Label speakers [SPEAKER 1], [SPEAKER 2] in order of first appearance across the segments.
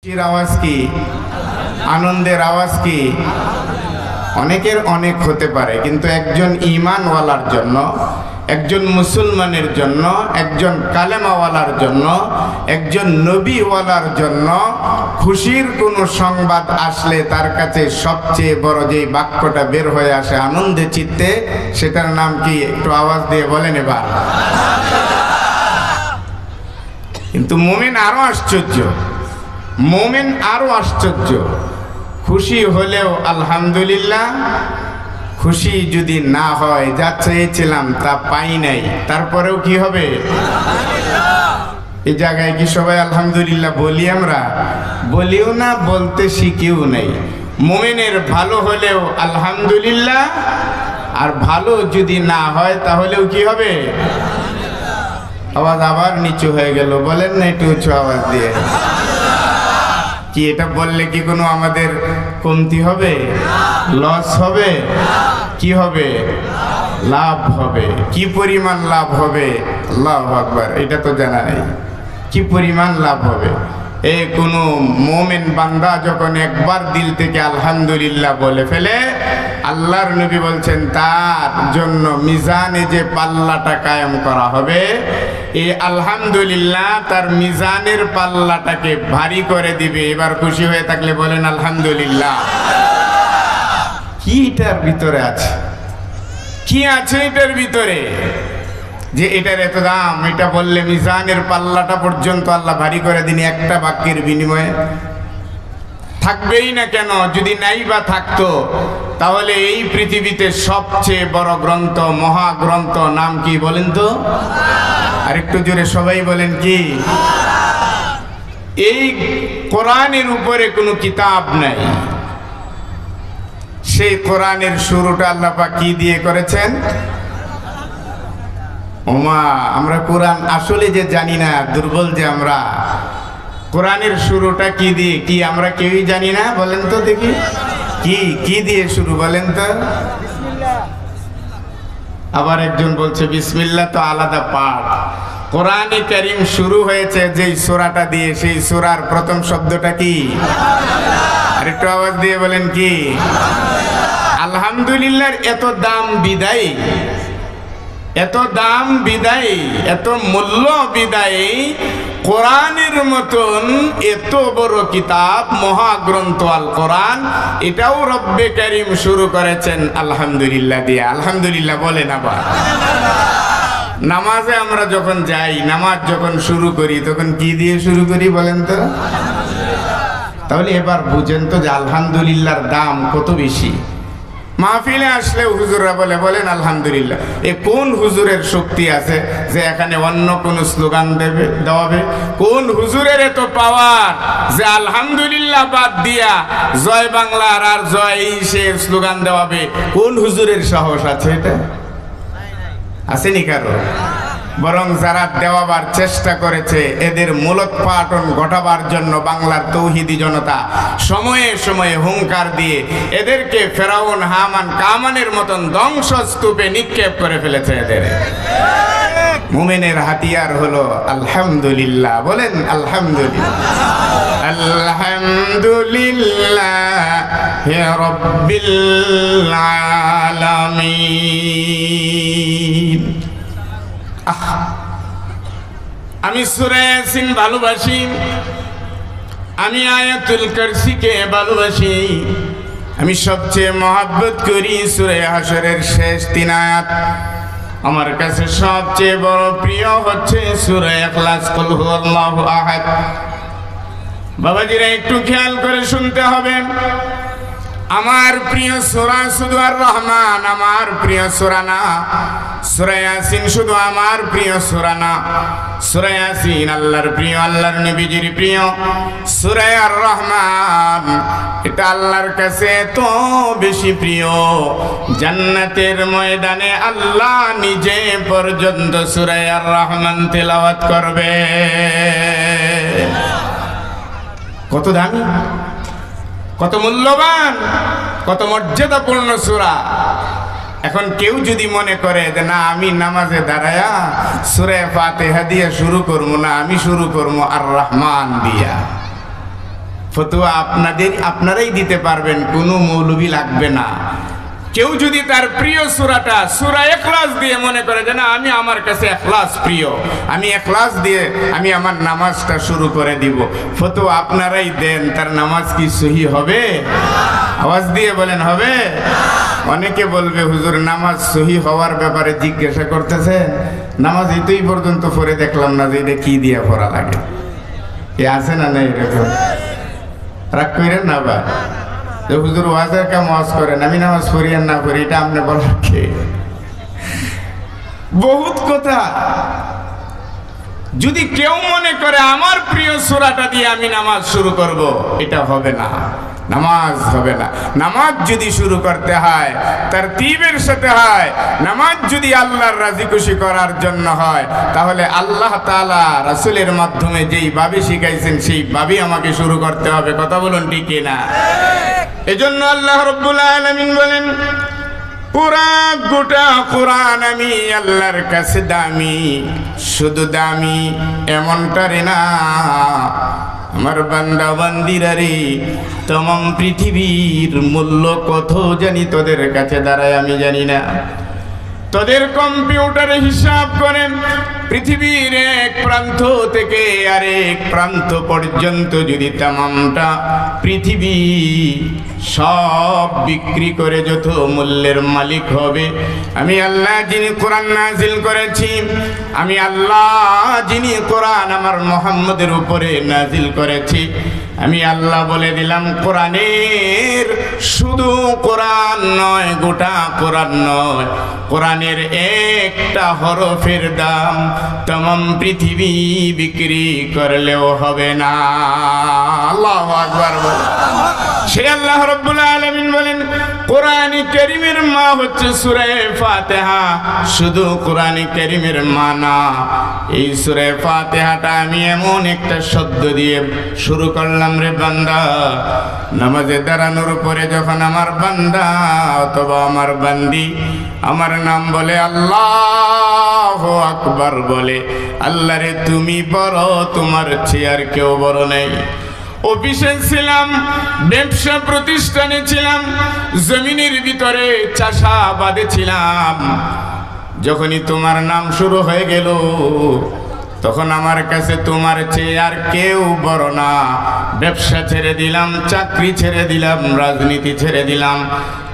[SPEAKER 1] খুশির আওয়াজ কি? আনন্দের আওয়াজ কি? অনেকের অনেক হতে পারে, কিন্তু একজন ঈমানওয়ালার জন্য, একজন মুসলমানের জন্য, একজন কালেমাওয়ালার জন্য, একজন নবীওয়ালার জন্য খুশির কোনো সংবাদ আসলে তার কাছে সবচেয়ে বড় যে বাক্যটা বের হয়ে আসে আনন্দে চিত্তে, সেটার নাম কি? একটু আওয়াজ দিয়ে বলেন এবার। কিন্তু মুমিন আরো আশ্চর্য, মুমিন আরো আশ্চর্য। খুশি হলেও আলহামদুলিল্লাহ, খুশি যদি না হয়, যা চেয়েছিলাম তা পাই নাই, তারপরেও কি হবে? এই জায়গায় কি সবাই আলহামদুলিল্লাহ বলি? আমরা বলিও না, বলতে শিখিও নাই। মুমিনের ভালো হলেও আলহামদুলিল্লাহ, আর ভালো যদি না হয় তাহলেও কি হবে? আওয়াজ আবার নিচু হয়ে গেল, বলেন না একটু উঁচু আওয়াজ দিয়ে। কি এটা বললে কি কোনো আমাদের কমতি হবে? লস হবে? কি হবে? লাভ হবে। কি পরিমাণ লাভ হবে? আল্লাহু আকবার, এটা তো জানা নেই কি পরিমাণ লাভ হবে। এই কোনো মুমিন বান্দা যখন একবার দিল থেকে আলহামদুলিল্লাহ বলে ফেলে, আল্লাহর নবী বলছেন তার জন্য মিজানে যে পাল্লাটা কায়েম করা হবে, এই আলহামদুলিল্লাহ তার মিজানের পাল্লাটাকে ভারী করে দিবে। এবার খুশি হয়ে থাকলে বলেন আলহামদুলিল্লাহ। কি এটার ভিতরে আছে? কি আছে এটার ভিতরে যে এটার এত দাম? এটা বললে মিজানের পাল্লাটা পর্যন্ত আল্লাহ ভারী করে দিন একটা বাক্যের বিনিময়ে। থাকবেই না কেন? যদি নাই বা থাকতো, তাহলে এই পৃথিবীতে সবচেয়ে বড় গ্রন্থ, মহাগ্রন্থ নাম কি বলেন তো? আর একটু জোরে সবাই বলেন কি? এই কোরআনের উপরে কোনো কিতাব নাই। সেই কোরআনের শুরুটা আল্লাহ পাক কি দিয়ে করেছেন? ওমা, আমরা কোরআন আসলে যে জানি না, দুর্বল যে আমরা। কোরআনের শুরুটা কি দিয়ে? কি আমরা কেউই জানি না? বলেন তো দেখি, কি কি দিয়ে শুরু বলেন তো? আবার একজন বলছে বিসমিল্লাহ তো আলাদা পাঠ। কোরআনে কারীম শুরু হয়েছে যেই সূরাটা দিয়ে, সেই সূরার প্রথম শব্দটা কি? আর একটু আওয়াজ দিয়ে বলেন কি? আলহামদুলিল্লাহর এত দাম বিদায়, এত দাম বিদায়, এত মূল্য বিদায়, কোরআনের মতন এত বড় কিতাব, মহাগ্রন্থ আল কোরআন, এটাও রব্বে কারীম শুরু করেছেন আলহামদুলিল্লাহ দিয়ে। আলহামদুলিল্লাহ বলেন আবার। নামাজে আমরা যখন যাই, নামাজ যখন শুরু করি, তখন কি দিয়ে শুরু করি বলেন তো? তাহলে এবার বুঝেন তো যে আলহামদুলিল্লাহর দাম কত বেশি। মাহফিলে আসলে হুজুররা বলেন আলহামদুলিল্লাহ। এ কোন হুজুরের শক্তি আছে যে এখানে অন্য কোন স্লোগান দেওয়াবে? কোন হুজুরের এত পাওয়ার যে আলহামদুলিল্লাহ বাদ দিয়া জয় বাংলার আর জয় সে স্লোগান দেওয়াবে? কোন হুজুরের সাহস আছে? এটা আসেনি কারো? বরং যারা দেওয়াবার চেষ্টা করেছে, এদের মূলোৎপাটন ঘটাবার জন্য বাংলার তৌহিদি জনতা সময়ে সময়ে হুঙ্কার দিয়ে এদেরকে ফেরাউন, হামান, কামানের মতন ধ্বংসস্তূপে নিক্ষেপ করে ফেলেছে। এদের মুমিনের হাতিয়ার হলো আলহামদুলিল্লাহ। বলেন আলহামদুলিল্লাহ। আলহামদুলিল্লাহি রাব্বিল আলামিন। আমি সূরা ইয়াসিন ভালোবাসি, আমি আয়াতুল কুরসিকে ভালোবাসি, আমি সবচেয়ে মহব্বত করি সূরা হাশরের শেষ 3 আয়াত। আমার কাছে সবচেয়ে বড় প্রিয় হচ্ছে সূরা ইখলাস, কুল হুয়াল্লাহু আহাদ। বাবাজিরা একটু খেয়াল করে শুনতে হবে। আমার প্রিয় সূরা শুধু আর রহমান আমার প্রিয় সূরা না, সূরা ইয়াসিন শুধু আমার প্রিয় সূরা না। সূরা ইয়াসিন আল্লাহর প্রিয়, আল্লাহর নবীজির প্রিয়। সূরা আর রহমান এটা আল্লাহর কাছে এত বেশি প্রিয়, জান্নাতের ময়দানে আল্লাহ নিজে পর্যন্ত সূরা আর রহমান তেলাওয়াত করবে। কত দামি, কত মূল্যবান, কত মর্যাদাপূর্ণ সূরা। এখন কেউ যদি মনে করে যে না, আমি নামাজে দাঁড়ায়া সূরা ফাতিহা দিয়ে শুরু করবো না, আমি শুরু করবো আর রহমান দিয়া, ফতোয়া আপনারাই দিতে পারবেন, কোনো মৌলবি লাগবে না। কেউ যদি তার প্রিয় সূরাটা সূরা ইখলাস দিয়ে মনে করে যে না আমি আমার কাছে ইখলাস প্রিয়, আমি ইখলাস দিয়ে আমি আমার নামাজটা শুরু করে দিব, ফতোয়া আপনারাই দেন, তার নামাজ কি সহি হবে? আওয়াজ দিয়ে বলেন হবে? অনেকে বলবে হুজুর নামাজ সহি হওয়ার ব্যাপারে জিজ্ঞাসা করতেছেন, নামাজ এতই পর্যন্ত পড়ে দেখলাম না যে এটা কি দিয়ে পড়া লাগে। এ আছে না নাই এরকম? রাগ করেন না বা যে হুজুর ওয়াজের কাম ওয়াজ করেন, আমি নামাজ পড়ি আর না পড়ি এটা আপনি বলার কে? বহুত কথা। যদি কেউ মনে করে আমার প্রিয় সূরাটা দিয়ে আমি নামাজ শুরু করব, এটা হবে না, নামাজ হবে না। নামাজ যদি শুরু করতে হয় তারতিবের সাথে হয়, নামাজ যদি আল্লাহর রাজি খুশি করার জন্য হয়, তাহলে আল্লাহ তাআলা রাসূলের মাধ্যমে যেই ভাবে শিখাইছেন সেই ভাবেই আমাকে শুরু করতে হবে। কথা বলুন ঠিক কি না? এজন্য আল্লাহ রাব্বুল আলামিন বলেন পুরা গোটা কোরআন আমি আল্লাহর কাছে দামি, শুধু দামি এমনটারে না, আমার বান্দা বান্দিরা রে, তমাম পৃথিবীর মূল্য কত জানি তোদের কাছে দাঁড়ায় আমি জানি না। তোদের কম্পিউটারে হিসাব করেন পৃথিবীর এক প্রান্ত থেকে আরেক প্রান্ত পর্যন্ত যদি তামামটা পৃথিবী সব বিক্রি করে যত মূল্যের মালিক হবে, আমি আল্লাহ যিনি কোরআন নাজিল করেছি, আমি আল্লাহ যিনি কোরআন আমার মুহাম্মদের উপরে নাজিল করেছি, আমি আল্লাহ বলে দিলাম কোরআনের শুধু কোরআন নয়, গোটা কোরআন নয়, কোরআনের একটা হরফের দাম তমাম পৃথিবী বিক্রি করলেও হবে না। আল্লাহু আকবার বলেন। সে আল্লাহ রাব্বুল আলামিন বলেন কোরআন কারীমের মা হচ্ছে সূরা ফাতিহা, শুধু কোরআন কারীমের মা না, এই সূরা ফাতিহাটা আমি এমন একটা শব্দ দিয়ে শুরু করলাম রে বান্দা, নামাজে দাঁড়ানোর পরে যখন আমার বান্দা অথবা আমার বান্দি আমার নাম বলে আল্লাহু আকবার বলে, আল্লাহ রে তুমি বড়, তোমার চেয়ে আর কেউ বড় নেই। অফিসে ছিলাম, ব্যবসা প্রতিষ্ঠানে ছিলাম, জমিনের ভিতরে চাষাবাদে ছিলাম, যখনই তোমার নাম শুরু হয়ে গেল তখন আমার কাছে তোমার চেয়ে আর কেউ বড় না। ব্যবসা ছেড়ে দিলাম, চাকরি ছেড়ে দিলাম, রাজনীতি ছেড়ে দিলাম,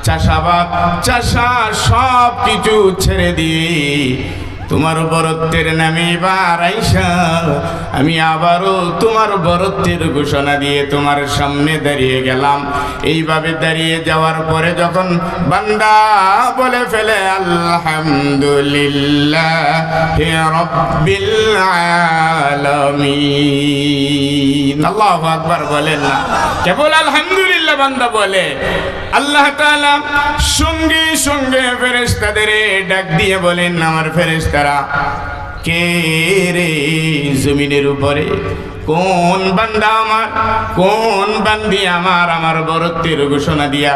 [SPEAKER 1] চাষাবাদ চাষা সব কিছু ছেড়ে দিয়ে তোমার বরত্বের নামে এবার আইসা আমি আবারও তোমার বরত্বের ঘোষণা দিয়ে তোমার সামনে দাঁড়িয়ে গেলাম। এইভাবে দাঁড়িয়ে যাওয়ার পরে যখন বান্দা বলে ফেলে আলহামদুলিল্লাহি রাব্বিল আলামিন, আল্লাহু আকবার বলেন না, কেবল আলহামদুলিল্লাহ বান্দা বলে, আল্লাহ তাআলা সঙ্গে সঙ্গে ফেরেশতাদের ডাক দিয়ে বলেন আমার ফেরেশতারা কে রে জমিনের উপরে কোন বান্দা আমার, কোন বান্দি আমার, আমার বরত্বের ঘোষণা দিয়া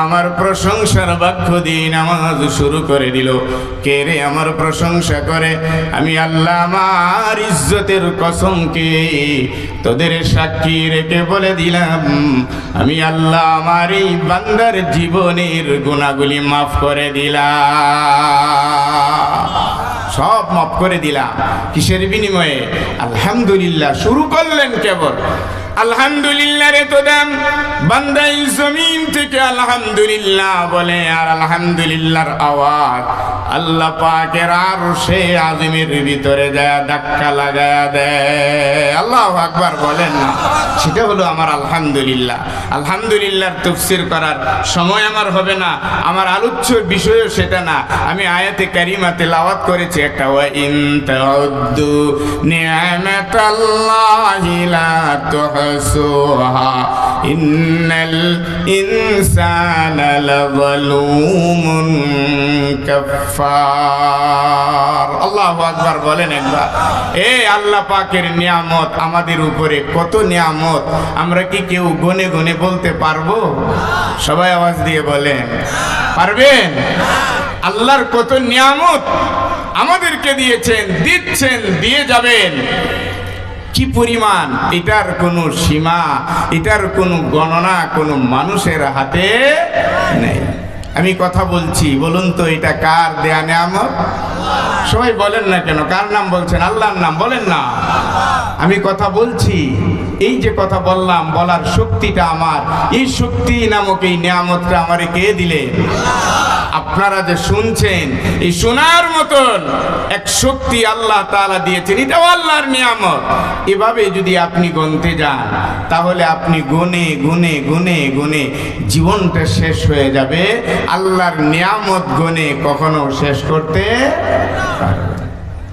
[SPEAKER 1] আমার প্রশংসার বাক্য দিয়ে নামাজ শুরু করে দিল। কে রে আমার প্রশংসা করে? আমি আল্লাহ আমার ইজ্জতের কসমকে তোদের সাক্ষী রেখে বলে দিলাম, আমি আল্লাহ আমার এই বান্দার জীবনের গুনাহগুলি মাফ করে দিলাম, সব মাফ করে দিলাম। কিসের বিনিময়ে? আলহামদুলিল্লাহ। শুরু করলেন কেবল আলহামদুলিল্লাহ রে তো দাম, বান্দাই জমিন থেকে আলহামদুলিল্লাহ বলে, আর আলহামদুলিল্লাহর আওয়াজ আল্লাহ পাকের আরশে আযমের ভিতরে যায় ধাক্কা লাগায়া দেয়। আল্লাহু আকবার বলেন না, সেটা হলো আমার আলহামদুলিল্লাহ। আলহামদুলিল্লাহর তাফসীর করার সময় আমার হবে না, আমার আলোচ্য বিষয়ও সেটা না। আমি আয়াতে কারিমা তেলাওয়াত করেছি একটা, ওয়া ইন তাউদ্দু নি'মাতাল্লাহি লা তুহসুহা ইন্নাল ইনসানা লাযালুমুন কাফফার। আল্লাহু আকবার বলেন একবার। এই আল্লাহ পাকের নিয়ামত আমাদের উপরে কত নিয়ামত, আমরা কি কেউ গুনে গুনে বলতে পারবো? সবাই আওয়াজ দিয়ে বলেন, পারবেন? আল্লাহর কত নিয়ামত আমাদেরকে দিয়েছেন, দিচ্ছেন, দিয়ে যাবেন। কি পরিমাণ, এটার কোনো সীমা, এটার কোনো গণনা কোনো মানুষের হাতে নেই। আমি কথা বলছি, বলুন তো এটা কার দেয়া নেয়ামত? সবাই বলেন না কেন, কার নাম বলছেন? আল্লাহর নাম বলেন না। আমি কথা বলছি, এই যে কথা বললাম, বলার শক্তিটা আমার, এই শক্তি নামক এই নিয়ামতটা আমারে কে দিলে? আপনারা যে শুনছেন, এই শোনার মতন এক শক্তি আল্লাহ তাআলা দিয়েছেন, এটাও আল্লাহর নিয়ামত। এভাবে যদি আপনি গুনতে যান, তাহলে আপনি গুনে গুনে গুনে গুনে জীবনটা শেষ হয়ে যাবে। আল্লাহর নিয়ামত গুনে কখনো শেষ করতে পারবেন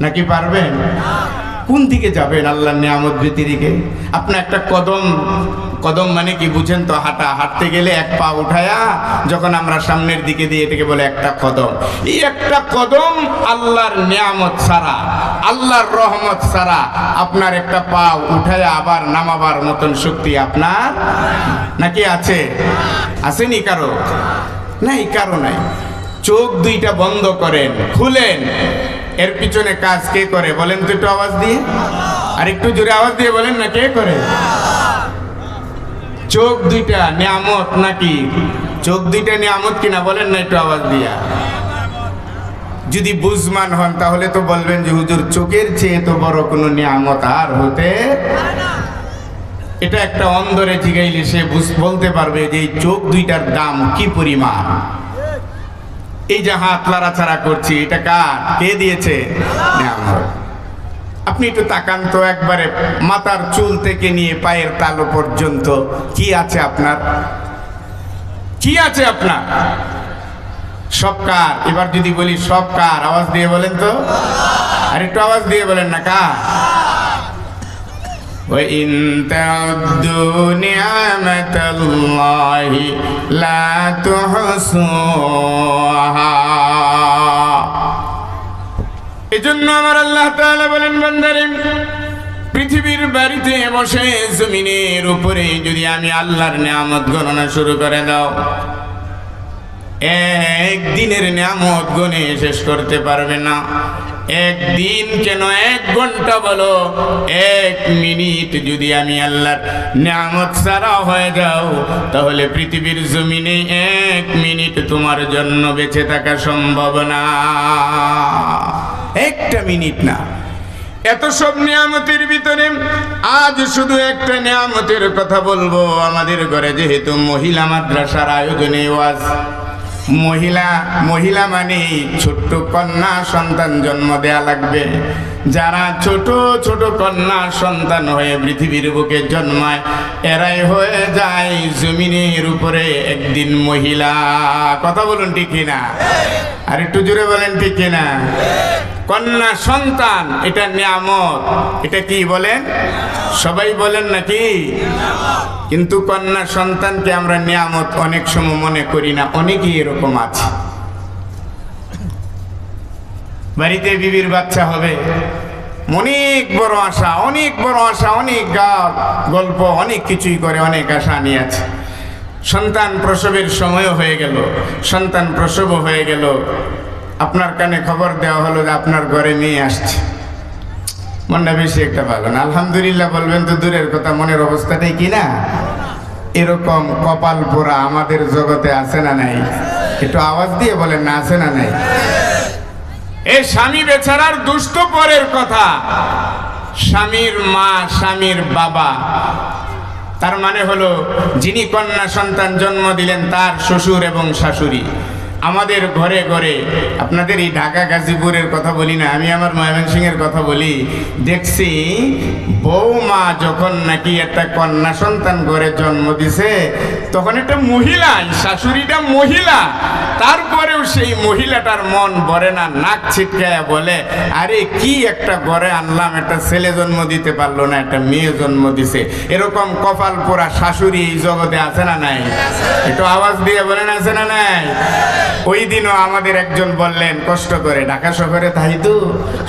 [SPEAKER 1] নাকি পারবেন? কোন দিকে যাবেন আল্লাহর নিয়ামত ব্যতিরেকে? আপনার একটা কদম, কদম মানে কি বুঝেন তো? হাঁটা, হাঁটতে গেলে এক পা উঠায়া যখন আমরা সামনের দিকে দিয়ে, এটাকে বলে একটা কদম। এই একটা কদম আল্লাহর নিয়ামত ছাড়া, আল্লাহর রহমত ছাড়া আপনার একটা পা উঠায়া আবার নামাবার মতন শক্তি আপনার নাকি আছে? আসেনি কারো? নাই, কারো নাই। চোখ দুইটা বন্ধ করেন, খুলেন, এর পিছনে কাজ কে করে বলেন তো একটু আওয়াজ দিয়ে? আর একটু জোরে আওয়াজ দিয়ে বলেন না, কে করে? চোখ দুইটা নিয়ামত নাকি? চোখ দুইটা নিয়ামত কিনা বলেন না একটু আওয়াজ দিয়া। যদি বুঝমান হন তাহলে তো বলবেন যে হুজুর, চোখের চেয়ে তো বড় কোনো নিয়ামত আর হতে। এটা একটা অন্ধরে জিগাইলে সে বলতে পারবে যে এই চোখ দুইটার দাম কি পরিমাণ। এই যে হাত লাড়াচাড়া করছি, এটা কার? কে দিয়েছে? নিয়ামত। আপনি একটু তাকান তো, একবারে মাথার চুল থেকে নিয়ে পায়ের তালু পর্যন্ত কি আছে আপনার? কি আছে আপনার? সব কার? এবার যদি বলি সব কার, আওয়াজ দিয়ে বলেন তো। আর একটু আওয়াজ দিয়ে বলেন না, কার? وَإِن تَعُدُّوا نِعْمَةَ اللَّهِ لَا تُحْصُوهَا। এজন্য আমার আল্লাহ তাআলা বলেন, বান্দারে, পৃথিবীর বাড়িতে বসে জমিনের উপরে যদি আমি আল্লাহর নিয়ামত গণনা শুরু করে দাও, একদিনের নিয়ামত গুনে শেষ করতে পারবে না। একদিন কেন, 1 ঘন্টা বলো, 1 মিনিট যদি আমি আল্লাহর নিয়ামত ছাড়া হয়ে যাও, তাহলে পৃথিবীর জমিনে 1 মিনিট তোমার জন্য বেঁচে থাকা সম্ভব না। 1টা মিনিট না। এত সব নিয়ামতের ভিতরে আজ শুধু একটা নিয়ামতের কথা বলবো। আমাদের ঘরে যেহেতু মহিলা মাদ্রাসার আয়োজনে ওয়াজ, মহিলা মানে ছোট্ট কন্যা সন্তান জন্ম দেয়া লাগবে। যারা ছোট ছোট কন্যা সন্তান হয়ে পৃথিবীর বুকে জন্মায়, এরাই হয়ে যায় জমিনের উপরে একদিন মহিলা। কথা বলুন ঠিক কিনা? আর একটু জোরে বলেন ঠিক কিনা? কন্যা সন্তান এটা নিয়ামত। এটা কি বলেন? সবাই বলেন নাকি? কিন্তু কন্যা সন্তানকে আমরা নিয়ামত অনেক সময় মনে করি না। অনেকেই এরকম আছে, বাড়িতে বিবির বাচ্চা হবে, অনেক বড় আশা, অনেক বড় আশা, অনেক গল্প, অনেক কিছুই করে, অনেক আশা নিয়ে আছে। সন্তান প্রসবের সময়ও হয়ে গেল, সন্তান প্রসবও হয়ে গেল, আপনার কানে খবর দেওয়া হলো যে আপনার ঘরে মেয়ে আসছে। মনটা বেশি একটা ভালো না। আলহামদুলিল্লাহ বলবেন তো দূরের কথা, মনের অবস্থাটাই কি না? এরকম কপাল পোড়া আমাদের জগতে আছে না নাই? একটু আওয়াজ দিয়ে বলেন না, আছে না নাই? এই স্বামী বেচারার দুষ্ট পরের কথা, স্বামীর মা, স্বামীর বাবা, তার মানে হলো যিনি কন্যা সন্তান জন্ম দিলেন তার শ্বশুর এবং শাশুড়ি। আমাদের ঘরে ঘরে, আপনাদের এই ঢাকা গাজীপুরের কথা বলি না, আমি আমার ময়মনসিংহের কথা বলি, দেখছি বৌমা যখন নাকি একটা কন্যা সন্তান ঘরে জন্ম দিছে, তখন একটা মহিলা, শাশুড়িটা মহিলা, তারপরেও সেই মহিলাটার মন ভরে না, নাক ছিটকায়া বলে, আরে কি একটা ঘরে আনলাম, একটা ছেলে জন্ম দিতে পারলো না, একটা মেয়ে জন্ম দিছে। এরকম কপাল পোড়া শাশুড়ি এই জগতে আছে না নাই? একটু আওয়াজ দিয়ে বলেন, আছে না নাই? ওই দিনও আমাদের একজন বললেন, কষ্ট করে, ঢাকা শহরে তাই তো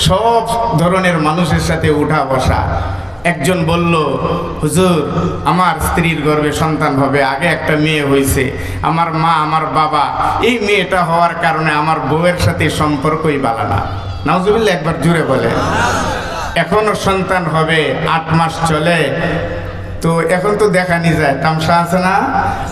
[SPEAKER 1] সব ধরনের মানুষের সাথে উঠা বসা। একজন বলল, হুজুর, আমার স্ত্রীর গর্ভে সন্তান হবে, আগে একটা মেয়ে হয়েছে, আমার মা, আমার বাবা, এই মেয়েটা হওয়ার কারণে আমার বউয়ের সাথে সম্পর্কই ভালো না। নাউজুবিল্লাহ, একবার জুড়ে বলে। এখনো সন্তান হবে, 8 মাস চলে, তো এখন তো দেখানি যায়, তামসা আছে না,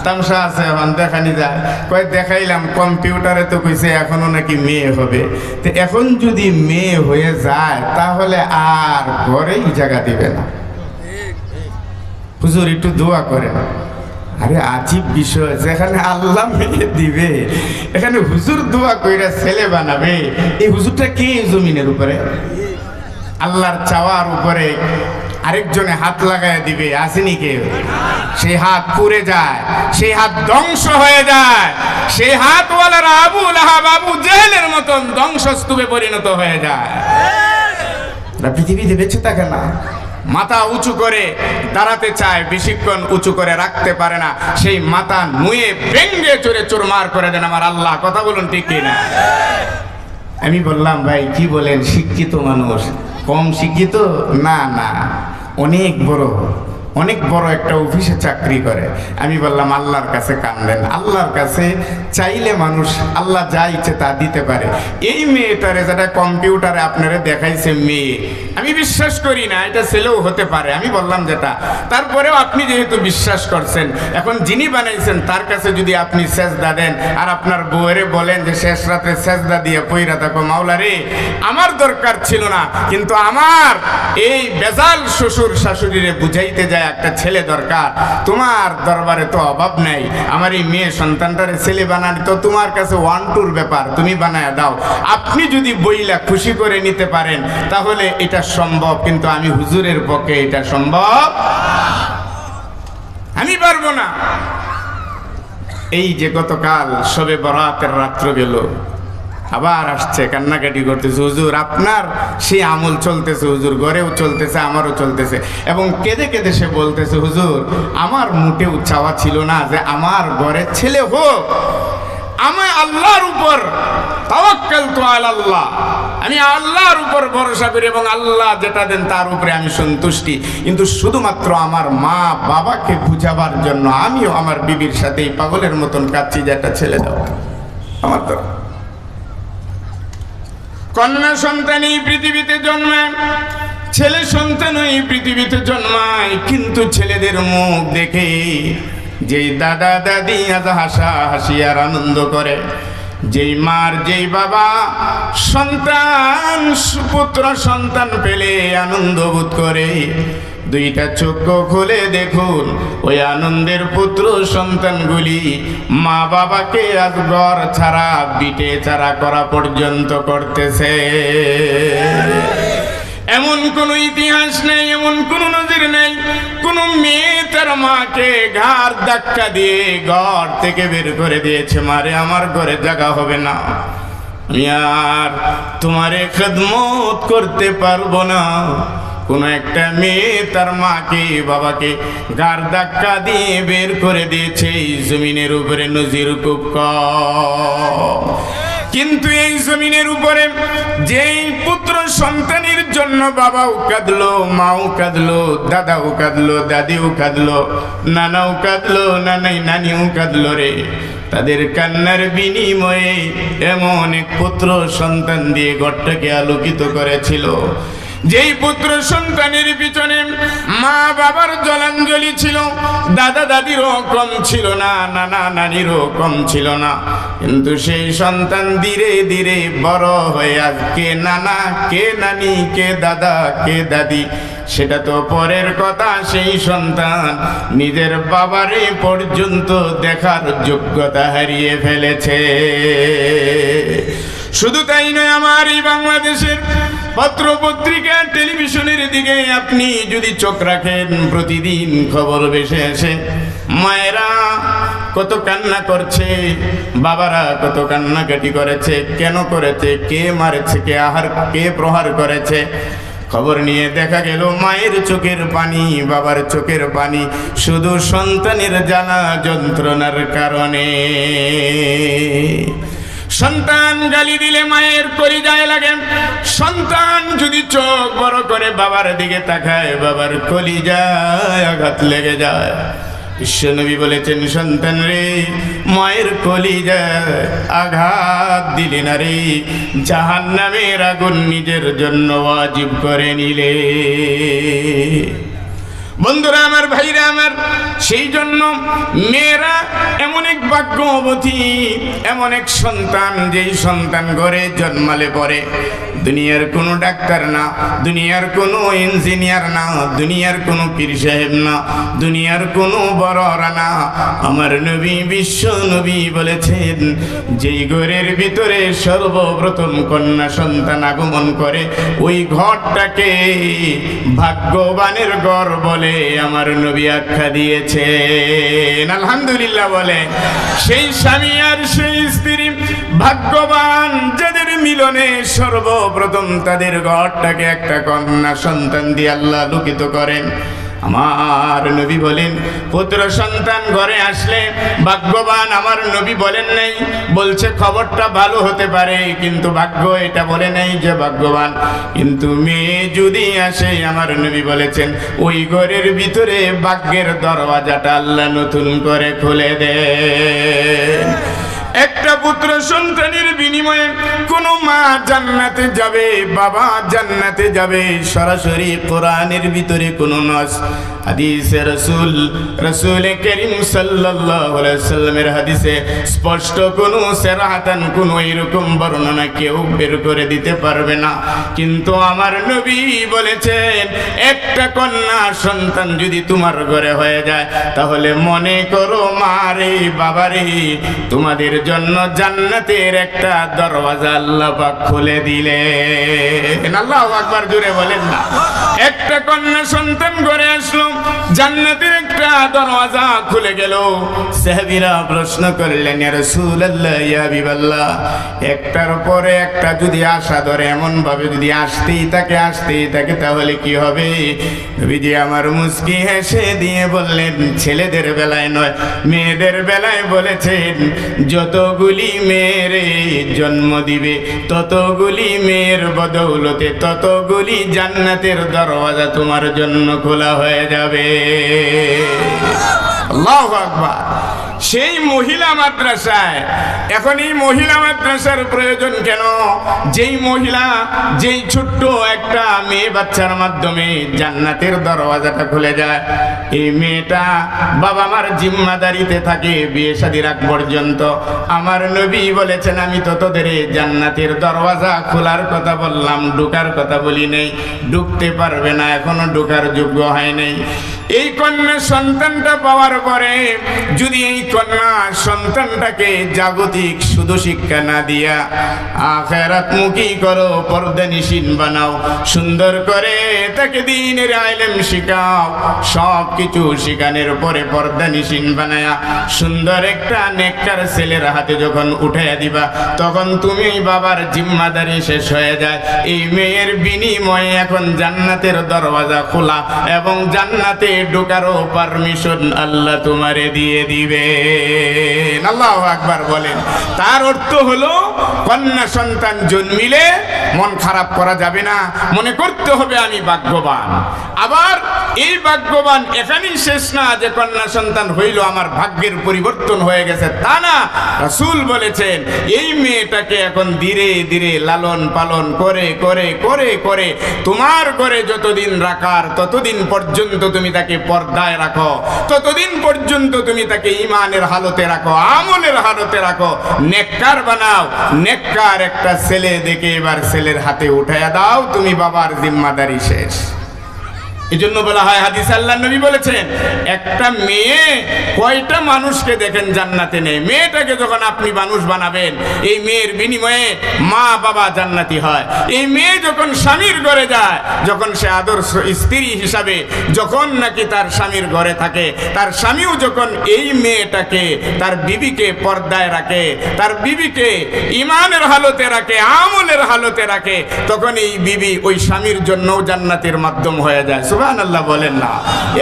[SPEAKER 1] তামসা আছে, এখন দেখানি যায়। কয় দেখাইলাম কম্পিউটারে তো কইছে এখনো নাকি মেয়ে হবে। তো এখন যদি মেয়ে হয়ে যায় তাহলে আর ঘরেই জায়গা দিবে না। হুজুর একটু দোয়া করেন। আরে আজীব বিষয়, যেখানে আল্লাহ মেয়ে দিবে এখানে হুজুর দোয়া কইরা ছেলে বানাবে। এই হুজুরটা কে জমিনের উপরে? আল্লাহর চাওয়ার উপরে আরেকজনে হাত লাগায় দিবে, আসেনি কেউ? সেই হাত পুড়ে যায়, সেই হাত ধ্বংস হয়ে যায়, সেই হাতওয়ালারা আবু লাহাব আবু জেহেলের মতন ধ্বংসস্তূপে পরিণত হয়ে যায়। পৃথিবীতে বেঁচে থাকে না, মাথা উঁচু করে দাঁড়াতে চায়, বেশিক্ষণ উঁচু করে রাখতে পারে না, সেই মাথা নুয়ে ভেঙ্গে চড়ে চুরমার করে দেন আমার আল্লাহ। কথা বলুন ঠিক কিনা? আমি বললাম ভাই কি বলেন, শিক্ষিত মানুষ, কম শিক্ষিত না, না অনেক বড় একটা অফিসে চাকরি করে। আমি বললাম আল্লাহর কাছে কাঁদেন, আল্লাহর কাছে চাইলে মানুষ আল্লাহ যা ইচ্ছে তা দিতে পারে। এই মেয়েটারে যেটা কম্পিউটারে আপনারা দেখাইছে মেয়ে, আমি বিশ্বাস করি না, এটা ছেলেও হতে পারে। আমি বললাম যেটা, তারপরেও আপনি যেহেতু বিশ্বাস করছেন, এখন যিনি বানাইছেন তার কাছে যদি আপনি সেজদা দেন আর আপনার বউয়েরে বলেন যে শেষ রাতে সেজদা দিয়ে পইরা থাকো, মাওলা রে আমার দরকার ছিল না, কিন্তু আমার এই বেজাল শ্বশুর শাশুড়িরে বুঝাইতে যায় একটা ছেলে দরকার, তোমার দরবারে তো অভাব নাই, আমার এই মেয়ে সন্তানটারে ছেলে বানানি তো তোমার কাছে 1-2 ব্যাপার, তুমি বানায় দাও। আপনি যদি বইলা খুশি করে নিতে পারেন তাহলে এটা সম্ভব, কিন্তু আমি হুজুরের পক্ষে এটা সম্ভব, আমি পারবো না। এই যে গতকাল শবে বরাতের রাত্র গেল, আবার আসছে কান্নাকাটি করতেছে, হুজুর আপনার সেই আমল চলতেছে, হুজুর ঘরেও চলতেছে, আমারও চলতেছে, এবং কেঁদে কেঁদে সে বলতেছে হুজুর আমার মোটেও চাওয়া ছিল না যে আমার ঘরে ছেলে হোক, আমি আল্লাহর উপর তাওয়াক্কালতু আলাল্লাহ, আমি আল্লাহর উপর ভরসা করি এবং আল্লাহ যেটা দেন তার উপরে আমি সন্তুষ্টি, কিন্তু শুধুমাত্র আমার মা বাবাকে বুঝাবার জন্য আমিও আমার বিবির সাথে পাগলের মতন কাচ্ছি যে একটা ছেলে দাও আমার। তো কন্যা সন্তান এই পৃথিবীতে জন্মায়, ছেলে সন্তান এই পৃথিবীতে জন্মায়, কিন্তু ছেলেদের মুখ দেখে যেই দাদা দাদি আজ হাসি আর আনন্দ করে, যেই মার যেই বাবা সন্তান পুত্র সন্তান পেলে আনন্দ বোধ করে, দুইটা চক্ষু খুলে দেখুন ওই আনন্দের পুত্র সন্তানগুলি মা বাবাকে আজ ঘর ছাড়া বিটে ছাড়া করা পর্যন্ত করতেছে। এমন কোন ইতিহাস নেই, এমন কোন নজির নেই, কোন মেয়ে তার মাকে ঘাড় ধাক্কা দিয়ে ঘর থেকে বের করে দিয়েছে, মারে আমার ঘরে জায়গা হবে না, আমি আর তোমারে খেদমত করতে পারবো না। কোন একটা মেয়ে তার মাকে বাবাকে ঘাড় ধাক্কা দিয়ে বের করে দিয়েছে, এই জমিনের উপরে নজির খুব কম। কিন্তু এই জমিনের উপরে যেই পুত্র সন্তানের জন্য বাবাও কাঁদলো, মাও কাঁদলো, দাদাও কাঁদলো, দাদিও কাঁদলো, নানাও কাঁদলো, নানিও কাঁদলো রে, তাদের কান্নার বিনিময়ে এমন এক পুত্র সন্তান দিয়ে ঘরটাকে আলোকিত করেছিল, যেই পুত্র সন্তানের পিছনে মা বাবার জলাঞ্জলি ছিল, দাদা দাদিরও কম ছিল না, নানা নানিরও কম ছিল না, কিন্তু সেই সন্তান ধীরে ধীরে বড় হয়ে আজ কে নানা, কে নানি, কে দাদা, কে দাদি সেটা তো পরের কথা, সেই সন্তান নিজের বাবারে পর্যন্ত দেখার যোগ্যতা হারিয়ে ফেলেছে। শুধু তাই নয়, আমার এই বাংলাদেশের পত্র পত্রিকা টেলিভিশনের দিকে আপনি যদি চোখ রাখেন, প্রতিদিন খবর ভেসে আসে, মায়েরা কত কান্না করছে, বাবারা কত কান্নাকাটি করেছে, কেন করেছে, কে মারেছে, কে প্রহার করেছে। খবর নিয়ে দেখা গেল মায়ের চোখের পানি, বাবার চোখের পানি শুধু সন্তানের জ্বালা যন্ত্রণার কারণে। সন্তান গালি দিলে মায়ের কলিজায় লাগে, সন্তান যদি চোখ বড় করে বাবার দিকে তাকায় বাবার কলিজায় আঘাত লেগে যায়। বিশ্বনবী বলেছেন, সন্তান রে, মায়ের কলিজায় আঘাত দিলে না রে, জাহান্নামের আগুন নিজের জন্য ওয়াজিব করে নিলে। বন্ধুরা আমার, ভাইরা আমার, সেই জন্য মেয়েরা এমন এক ভাগ্যবতী, এমন এক সন্তান, যেই সন্তান ঘরে জন্মালে পরে দুনিয়ার কোনো ডাক্তার না, দুনিয়ার কোনো ইঞ্জিনিয়ার না, দুনিয়ার কোনো পীর সাহেব না, দুনিয়ার কোনো বড়রা না, আমার নবী বিশ্ব নবী বলেছেন, যেই ঘরের ভিতরে সর্বপ্রথম কন্যা সন্তান আগমন করে ওই ঘরটাকে ভাগ্যবানের ঘর বলে আমার নবী আখ্যা দিয়েছেন। আলহামদুলিল্লাহ বলে। সেই স্বামী আর সেই স্ত্রী ভাগ্যবান, যাদের মিলনে সর্বপ্রথম তাদের ঘরটাকে একটা কন্যা সন্তান দিয়ে আল্লাহ আলোকিত করেন। আমার নবী বলেন, পুত্র সন্তান ঘরে আসলে ভাগ্যবান। আমার নবী বলেন নাই, বলছে খবরটা ভালো হতে পারে, কিন্তু ভাগ্য এটা বলে নাই যে ভাগ্যবান। কিন্তু মেয়ে যদি আসে, আমার নবী বলেছেন ওই ঘরের ভিতরে ভাগ্যের দরওয়াজাটা আল্লাহ নতুন করে খুলে দেন। একটা পুত্র সন্তানের বিনিময়ে কোনো মা জান্নাতে যাবে, বাবা জান্নাতে যাবে, সরাসরি কোরআনের ভিতরে কোনো নস, হাদিসে রাসূল করিম সাল্লাল্লাহু আলাইহি সাল্লামের হাদিসে স্পষ্ট কোনো সেরাহাতান কোনো এরকম বর্ণনা কেউ বের করে দিতে পারবে না। কিন্তু আমার নবী বলেছেন, একটা কন্যা সন্তান যদি তোমার ঘরে হয়ে যায়, তাহলে মনে করো মা রে, বাবা রে, তোমাদের জন্য জান্নাতের একটা দরওয়াজা আল্লাহ পাক খুলে দিলেন। আল্লাহু আকবার, জোরে বলেন না। একটা কন্যা সন্তান ঘরে আসলো, জান্নাতের একটা দরওয়াজা খুলে গেল। সাহাবীরা প্রশ্ন করলেন, ইয়া রাসূলুল্লাহ, ইয়া হাবিবাল্লাহ, একটার পরে একটা যদি আশা ধরে, এমন ভাবে যদি আসতেই থাকে তাহলে কি হবে? নবীজি আমার মুস্কি হেসে দিয়ে বললেন, ছেলেদের বেলায় নয়, মেয়েদের বেলায় বলেছেন, যতগুলি মেয়ের জন্ম দিবে ততগুলি মেয়ের বদৌলতে ততগুলি জান্নাতের দরওয়াজা তোমার জন্য খোলা হয়ে যাবে। আল্লাহু আকবার। সেই মহিলা মাদ্রাসায়, এখন এই মহিলা মাদ্রাসার প্রয়োজন কেন? যেই মহিলা, যেই ছোট্ট একটা মেয়ে বাচ্চার মাধ্যমে জান্নাতের দরওয়াজাটা খুলে যায়, এই মেয়েটা বাবা মার জিম্মাদারিতে থাকে বিয়ে শাদীর আগ পর্যন্ত। আমার নবী বলেছেন, আমি তো তোদের জান্নাতের দরওয়াজা খোলার কথা বললাম, ঢোকার কথা বলি নাই। ঢুকতে পারবে না, এখনো ঢোকার যোগ্য হয় নাই। এই কন্যা সন্তানটা পাওয়ার পরে যদি এই কন্যা সন্তানটাকে জাগতিক শুধু শিক্ষা না দিয়া আখিরাতমুখী করো, পর্দানিশীন বানাও, সুন্দর করে তাকে দ্বীনের ইলম শিখাও, সব কিছু শিখানোর পরে পর্দানিশীন বানায়া সুন্দর একটা নেককার ছেলের হাতে যখন উঠাইয়া দিবা, তখন তুমি বাবার জিম্মাদারি শেষ হয়ে যায়। এই মেয়ের বিনিময়ে এখন জান্নাতের দরওয়াজা খোলা এবং জান্নাতে ঢোকারও পারমিশন আল্লাহ তোমারে দিয়ে দিবে। আল্লাহু আকবার বলেন। তার অর্থ হলো, কন্যা সন্তান জন্মিলে মন খারাপ করা যাবে না, মনে করতে হবে আমি ভাগ্যবান। আবার এই ভাগ্যবান এখানেই শেষ না যে কন্যা সন্তান হইল আমার ভাগ্যের পরিবর্তন হয়ে গেছে, তা না। রাসূল বলেছেন, এই মেয়েটাকে এখন ধীরে ধীরে লালন পালন করে করে করে করে তোমার ঘরে যতদিন রাখার, ততদিন পর্যন্ত তুমি তাকে পর্দায় রাখো, ততদিন পর্যন্ত তুমি তাকে ঈমানের হালতে রাখো, আমলের হালতে রাখো, নেককার বানাও। নেককার একটা ছেলে দেখে এবার ছেলের হাতে উঠাইয়া দাও, তুমি বাবার জিম্মাদারি শেষ। এজন্য বলা হয়, হাদিসে আল্লাহর নবী বলেছেন, একটা মেয়ে কয়টা মানুষকে দেখেন জান্নাতে নেই। মেয়েটাকে যখন আপনি মানুষ বানাবেন, এই মেয়ের বিনিময়ে মা বাবা জান্নাতি হয়। এই মেয়ে যখন স্বামীর ঘরে যায়, যখন সে আদর্শ স্ত্রী হিসাবে যখন নাকি তার স্বামীর ঘরে থাকে, তার স্বামীও যখন এই মেয়েটাকে, তার বিবিকে পর্দায় রাখে, তার বিবিকে ঈমানের হালতে রাখে, আমলের হালতে রাখে, তখন এই বিবি ওই স্বামীর জন্যও জান্নাতের মাধ্যম হয়ে যায়। সুবহানাল্লাহ বলেন না।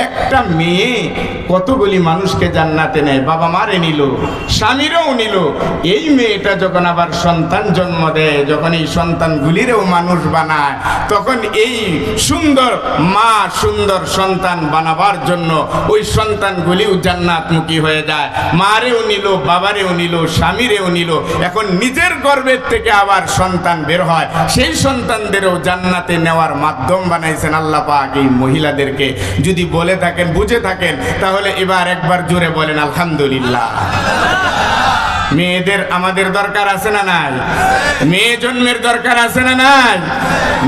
[SPEAKER 1] একটা মেয়ে কতগুলি মানুষকে জান্নাতে নেয়, বাবা মারে নিল, স্বামীরও নিল। এই মেয়েটা যখন আবার সন্তান জন্ম দেয়, যখন এই সন্তানগুলিরও মানুষ বানায়, তখন এই সুন্দর মা সুন্দর সন্তান বানাবার জন্য ওই সন্তানগুলিও জান্নাতমুখী হয়ে যায়। মারেও নিল, বাবারেও নিল, স্বামীরেও নিল। এখন নিজের গর্ভের থেকে আবার সন্তান বের হয়, সেই সন্তানদেরও জান্নাতে নেওয়ার মাধ্যম বানাইছেন আল্লাহ পাক এই মহিলাদেরকে। যদি বলে থাকেন, বুঝে থাকেন, তাহলে এবার একবার জোরে বলেন আলহামদুলিল্লাহ। মেয়েদের আমাদের দরকার আছে না নাই? মেয়ে জন্মের দরকার আছে না নাই?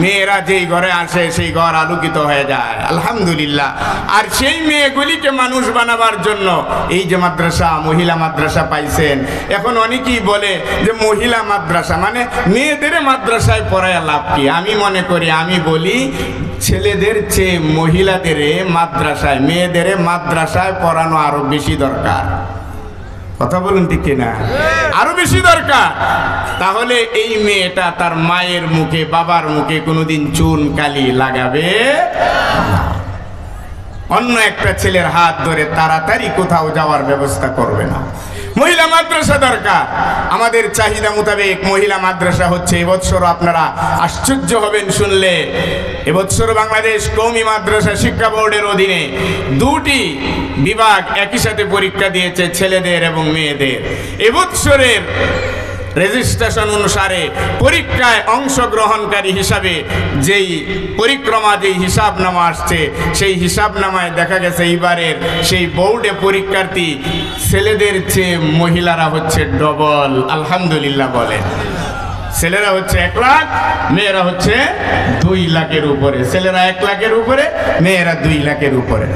[SPEAKER 1] মেয়েরা যেই ঘরে আসে সেই ঘর আলোকিত হয়ে যায়, আলহামদুলিল্লাহ। আর সেই মেয়েগুলিকে মানুষ বানাবার জন্য এই যে মাদ্রাসা, মহিলা মাদ্রাসা পাইছেন। এখন অনেকেই বলে যে মহিলা মাদ্রাসা মানে মেয়েদের মাদ্রাসায় পড়ায় লাভ কি? আমি মনে করি, আমি বলি ছেলেদের চেয়ে মহিলাদের মাদ্রাসায়, মেয়েদের মাদ্রাসায় পড়ানো আরো বেশি দরকার। কথা বলুন ঠিক কিনা? আরো বেশি দরকার। তাহলে এই মেয়েটা তার মায়ের মুখে, বাবার মুখে কোনোদিন চুন কালি লাগাবে না। অন্য একটা ছেলের হাত ধরে তাড়াতাড়ি কোথাও যাওয়ার ব্যবস্থা করবে না। মহিলা মাদ্রাসা দরকার। আমাদের চাহিদা মোতাবেক মহিলা মাদ্রাসা হচ্ছে এবছর, আপনারা আশ্চর্য হবেন শুনলে, এবছর বাংলাদেশ কওমি মাদ্রাসা শিক্ষা বোর্ডের অধীনে দুটি বিভাগ একই সাথে পরীক্ষা দিয়েছে, ছেলেদের এবং মেয়েদের। এবছরের রেজিস্ট্রেশন অনুসারে পরীক্ষায় অংশগ্রহণকারী হিসাবে যেই পরিক্রমা, যেই হিসাবনামা আসছে, সেই হিসাবনামায় দেখা গেছে এইবারের সেই বোর্ডে পরীক্ষার্থী ছেলেদের চেয়ে মহিলারা হচ্ছে ডবল। আলহামদুলিল্লাহ বলেন। ছেলেরা হচ্ছে 1 লাখ, মেয়েরা হচ্ছে 2 লাখের উপরে। ছেলেরা 1 লাখের উপরে, মেয়েরা 2 লাখের উপরে।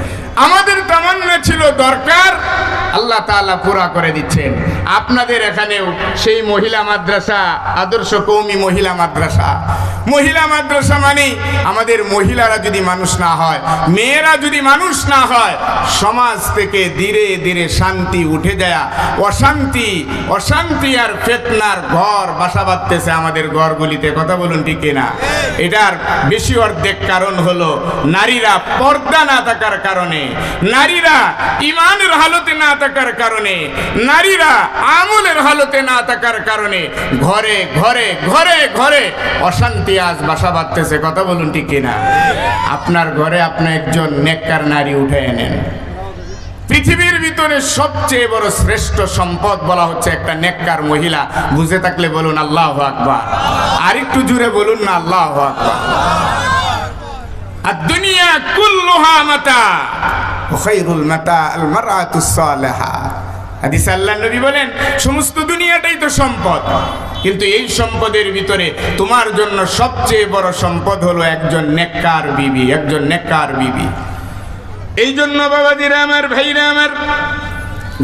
[SPEAKER 1] আমাদের তামান্না ছিল দরকার, আল্লাহ তাআলা পুরা করে দিচ্ছেন। আপনাদের এখানেও সেই মহিলা মাদ্রাসা, আদর্শ কওমি মহিলা মাদ্রাসা। মহিলা মাদ্রাসা মানে আমাদের মহিলারা যদি মানুষ না হয়, মেয়েরা যদি মানুষ না হয়, সমাজ থেকে ধীরে ধীরে শান্তি উঠে যায়। অশান্তি আর ফিতনার ঘর বাসা বাঁধতেছে আমাদের ঘরগুলিতে। কথা বলুন ঠিক কিনা? এটার বেশি অর্ধেক কারণ হলো নারীরা পর্দা না থাকার কারণে, নারীরা ইমানের হালতে না থাকার কারণে, নারীরা আমলের হালতে না থাকার কারণে ঘরে ঘরে ঘরে ঘরে অশান্তি আজ বাসা বাঁধতেছে। কথা বলুন ঠিক কিনা? আপনার ঘরে আপনি একজন নেককার নারী উঠে এনেন। পৃথিবীর ভিতরে সবচেয়ে বড় শ্রেষ্ঠ সম্পদ বলা হচ্ছে একটা নেককার মহিলা। বুঝে থাকলে বলুন আল্লাহু আকবার। আর একটু জোরে বলুন না আল্লাহু আকবার। আদ-দুনিয়া কুল্লুহা মাতা ওয়া খায়রুল মাতা আল মারআতুস সালিহা। হাদিসে আল্লাহর নবী বলেন, সমস্ত দুনিয়াটাই তো সম্পদ, কিন্তু এই সম্পদের ভিতরে তোমার জন্য সবচেয়ে বড় সম্পদ হলো একজন নেককার বিবি, একজন নেককার বিবি। এই জন্য বাবাজিরা আমার, ভাইরা আমার,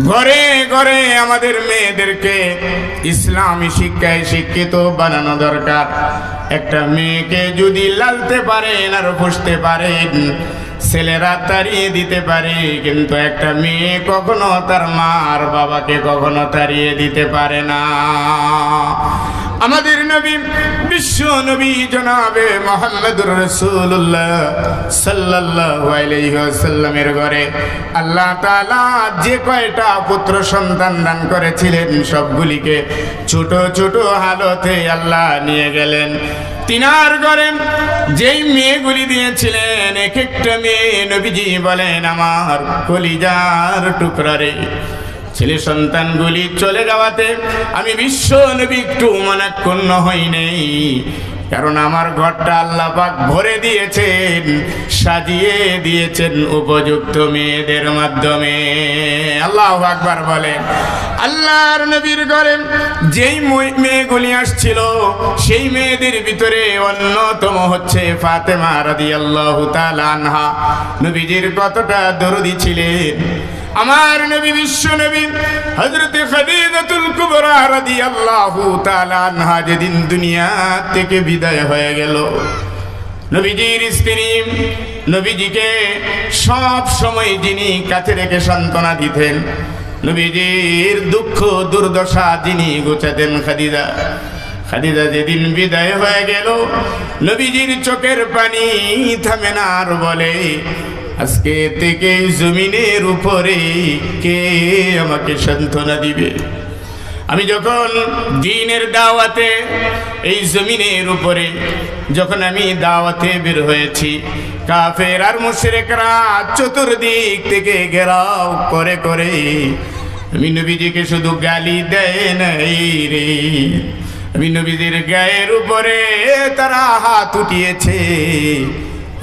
[SPEAKER 1] ঘরে ঘরে আমাদের মেয়েদেরকে ইসলামী শিক্ষায় শিক্ষিত বানানো দরকার। একটা মেয়েকে যদি লালতে পারেন আর পুষতে পারেন, ছেলেরা তাড়িয়ে দিতে পারে, কিন্তু একটা মেয়ে কখনো তার মা আর বাবাকে কখনো তাড়িয়ে দিতে পারে না। আমাদের নবী, বিশ্ব নবী জনাবে মুহাম্মদুর রাসূলুল্লাহ সাল্লাল্লাহু আলাইহি ওয়াসাল্লামের ঘরে আল্লাহ তাআলা যে কয়টা পুত্র সন্তান দান করেছিলেন, সবগুলিকে ছোট ছোট হালতে আল্লাহ নিয়ে গেলেন। তিনার ঘরে যেই মেয়েগুলি দিয়েছিলেন, এক একটা মেয়ে নবীজি বলেন আমার কলিজার টুকরা রে। ছেলে সন্তানগুলি চলে যাওয়াতে আমি বিশ্ব নবী একটু মনাক্ষুণ্ণ হই নাই, কারণ আমার ঘরটা আল্লাহ পাক ভরে দিয়েছেন, সাজিয়ে দিয়েছেন উপযুক্ত মেয়েদের মাধ্যমে। আল্লাহু আকবার বলেন। আল্লাহর নবীর ঘরে যেই মেয়েগুলি আসছিল, সেই মেয়েদের ভিতরে অন্যতম হচ্ছে ফাতেমা রাদিয়াল্লাহু তাআলা আনহা। নবীজির কতটা দরদি ছিলেন। আমার নবী, বিশ্ব নবী হযরত খাদিজাতুল কুবরা রাদিয়াল্লাহু তাআলা আনহা যেদিন দুনিয়া থেকে বিদায় হয়ে গেল, নবীজির স্ত্রী, নবীজিকে সব সময় যিনি কাছে রেখে সান্ত্বনা দিতেন, নবীজির দুঃখ দুর্দশা যিনি ঘোচাতেন, খাদিজা যেদিন বিদায় হয়ে গেল, নবীজির চোখের পানি থামে না, আর বলে আজকে থেকে জমিনের উপরে কে আমাকে সান্ত্বনা দিবে? আমি যখন দ্বীনের দাওয়াতে এই জমিনের উপরে যখন আমি দাওয়াতে বের হয়েছি, কাফের আর মুশরিকরা চতুর্দিক থেকে ঘেরাও করে করে আমি নবীজিকে শুধু গালি দেয় নাই রে, আমি নবীজির গায়ের উপরে তারা হাত উঠিয়েছে,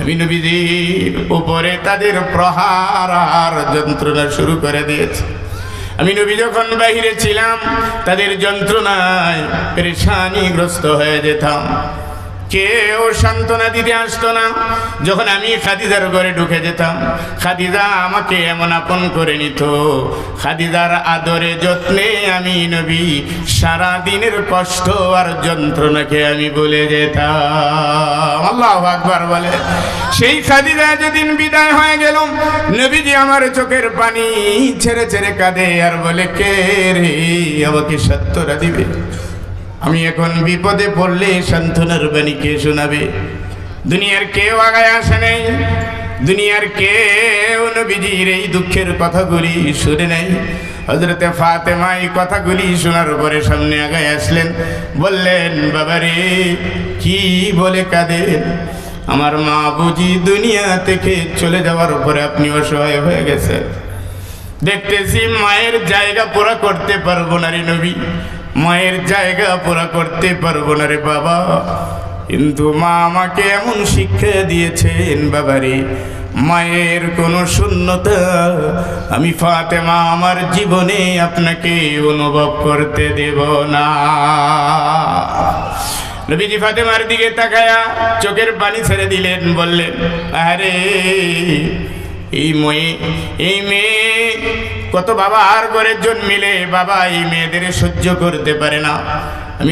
[SPEAKER 1] আমি নবীজির উপরে তাদের প্রহার আর যন্ত্রণা শুরু করে দিয়েছে। আমি নবী যখন বাহিরে ছিলাম তাদের যন্ত্রণায় পেরেশানিগ্রস্ত হয়ে যেতাম, কেউ সান্ত্বনা দিতে আসতো না। যখন আমি খাদিজার ঘরে ঢুকে যেতাম, খাদিজা আমাকে এমন আপন করে নিত, খাদিজার আদরে যত্নে আমি নবী সারা দিনের কষ্ট আর যন্ত্রণাকে আমি ভুলে যেতাম। আল্লাহু আকবার বলে। সেই খাদিজা যেদিন বিদায় হয়ে গেল, নবীজি আমার চোখের পানি ছেড়ে ছেড়ে কাঁদে আর বলে কে রে আমাকে সান্ত্বনা দিবে? আমি এখন বিপদে পড়লে সান্ত্বনার বাণী কে শোনাবে? দুনিয়ার কেউ আগায় আসে নাই, দুনিয়ার কেউ নবীজির এই দুঃখের কথাগুলি শুনে নাই। হযরতে ফাতেমা এই কথাগুলি শোনার পরে সামনে আগায় আসলেন, বললেন বাবারে কি বলে কাঁদেন? আমার মা বুঝি দুনিয়া থেকে চলে যাওয়ার পরে আপনি অসহায় হয়ে গেছেন, দেখতেছি মায়ের জায়গা পুরা করতে পারবো না রে নবী, মায়ের জায়গা পুরা করতে পারবো না রে বাবা। কিন্তু মা আমাকে এমন শিক্ষা দিয়েছেন বাবারে, মায়ের কোনো শূন্যতা আমি ফাতেমা আমার জীবনে আপনাকে অনুভব করতে দেব না। নবীজি ফাতেমার দিকে তাকায়া চোখের পানি ছেড়ে দিলেন, বললেন আরে এই মেয়ে কত বাবা আর ঘরে জন্মিলে বাবা এই মেয়েদের সহ্য করতে পারে না। আমি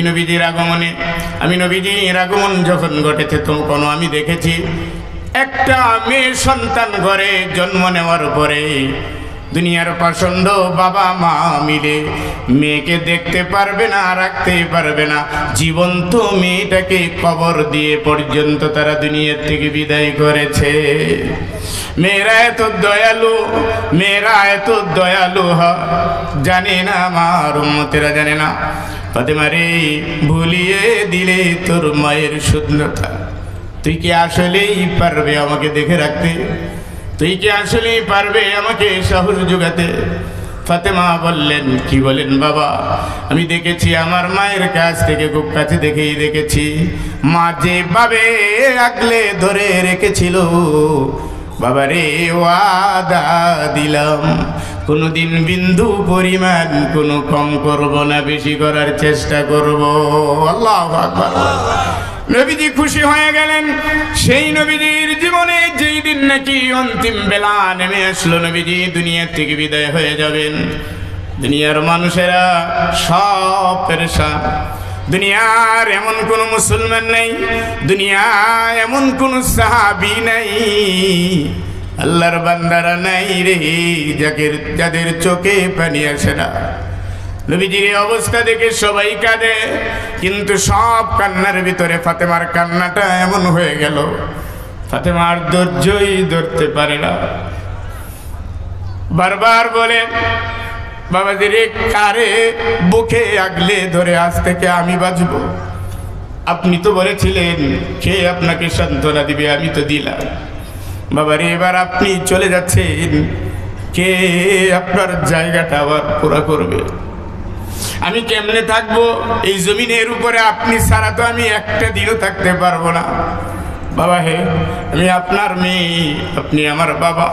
[SPEAKER 1] নবীজির আগমন যখন ঘটেছে তখন আমি দেখেছি একটা মেয়ে সন্তান ঘরে জন্ম নেওয়ার পরে দুনিয়ার পছন্দ বাবা মা মিলে মেয়েকে দেখতে পারবে না, রাখতে পারবে না, জীবন্ত মেয়েটাকে কবর দিয়ে পর্যন্ত তারা দুনিয়ার থেকে বিদায় করেছে। মেয়েরা এত দয়ালু জানে না, আমার উম্মতেরা জানে না। ফাতেমা রে ভুলিয়ে দিলে তোর মায়ের শূন্যতা, তুই কি আসলেই পারবে আমাকে দেখে রাখতে? তুই কি আসলেই পারবে আমাকে সাহস যোগাতে? ফাতেমা বললেন কি বলেন বাবা? আমি দেখেছি আমার মায়ের কাছ থেকে খুব কাছে দেখেছি মা যেভাবে আগলে ধরে রেখেছিল। বাবারে ওয়াদা দিলাম কোনোদিন বিন্দু পরিমাণ কোনো কম করব না, বেশি করার চেষ্টা করব। আল্লাহু আকবার। নবীজি খুশি হয়ে গেলেন। সেই নবীজির জীবনে যেই দিন নাকি অন্তিম বেলা নেমে আসলো, নবীজি দুনিয়া থেকে বিদায় হয়ে যাবেন, দুনিয়ার মানুষেরা সব পেরেশান। দুনিয়ার এমন কোন মুসলমান নাই, দুনিয়ায় এমন কোন সাহাবী নাই, আল্লাহর বান্দারা নাই রে যাদের চোখে পানি আসে না। নবীজির অবস্থা দেখে সবাই কাঁদে, কিন্তু সব কান্নার ভিতরে ফাতেমার কান্নাটা এমন হয়ে গেল, ফাতেমার ধৈর্যই ধরতে পারে না। বারবার বলে বাবাজি রে কারে বুকে আগলে ধরে আজ থেকে আমি বাঁচব? আপনি তো বলেছিলেন কে আপনাকে সান্ত্বনা দিবে, আমি তো দিলাম। বাবারে এবার আপনি চলে যাচ্ছেন, কে আপনার জায়গাটা আবার পুরা করবে? আমি কেমনে থাকবো এই জমিনের উপরে? আপনি ছাড়া তো আমি একটা দিনও থাকতে পারবো না। বাবা হে, আমি আপনার মেয়ে, আপনি আমার বাবা।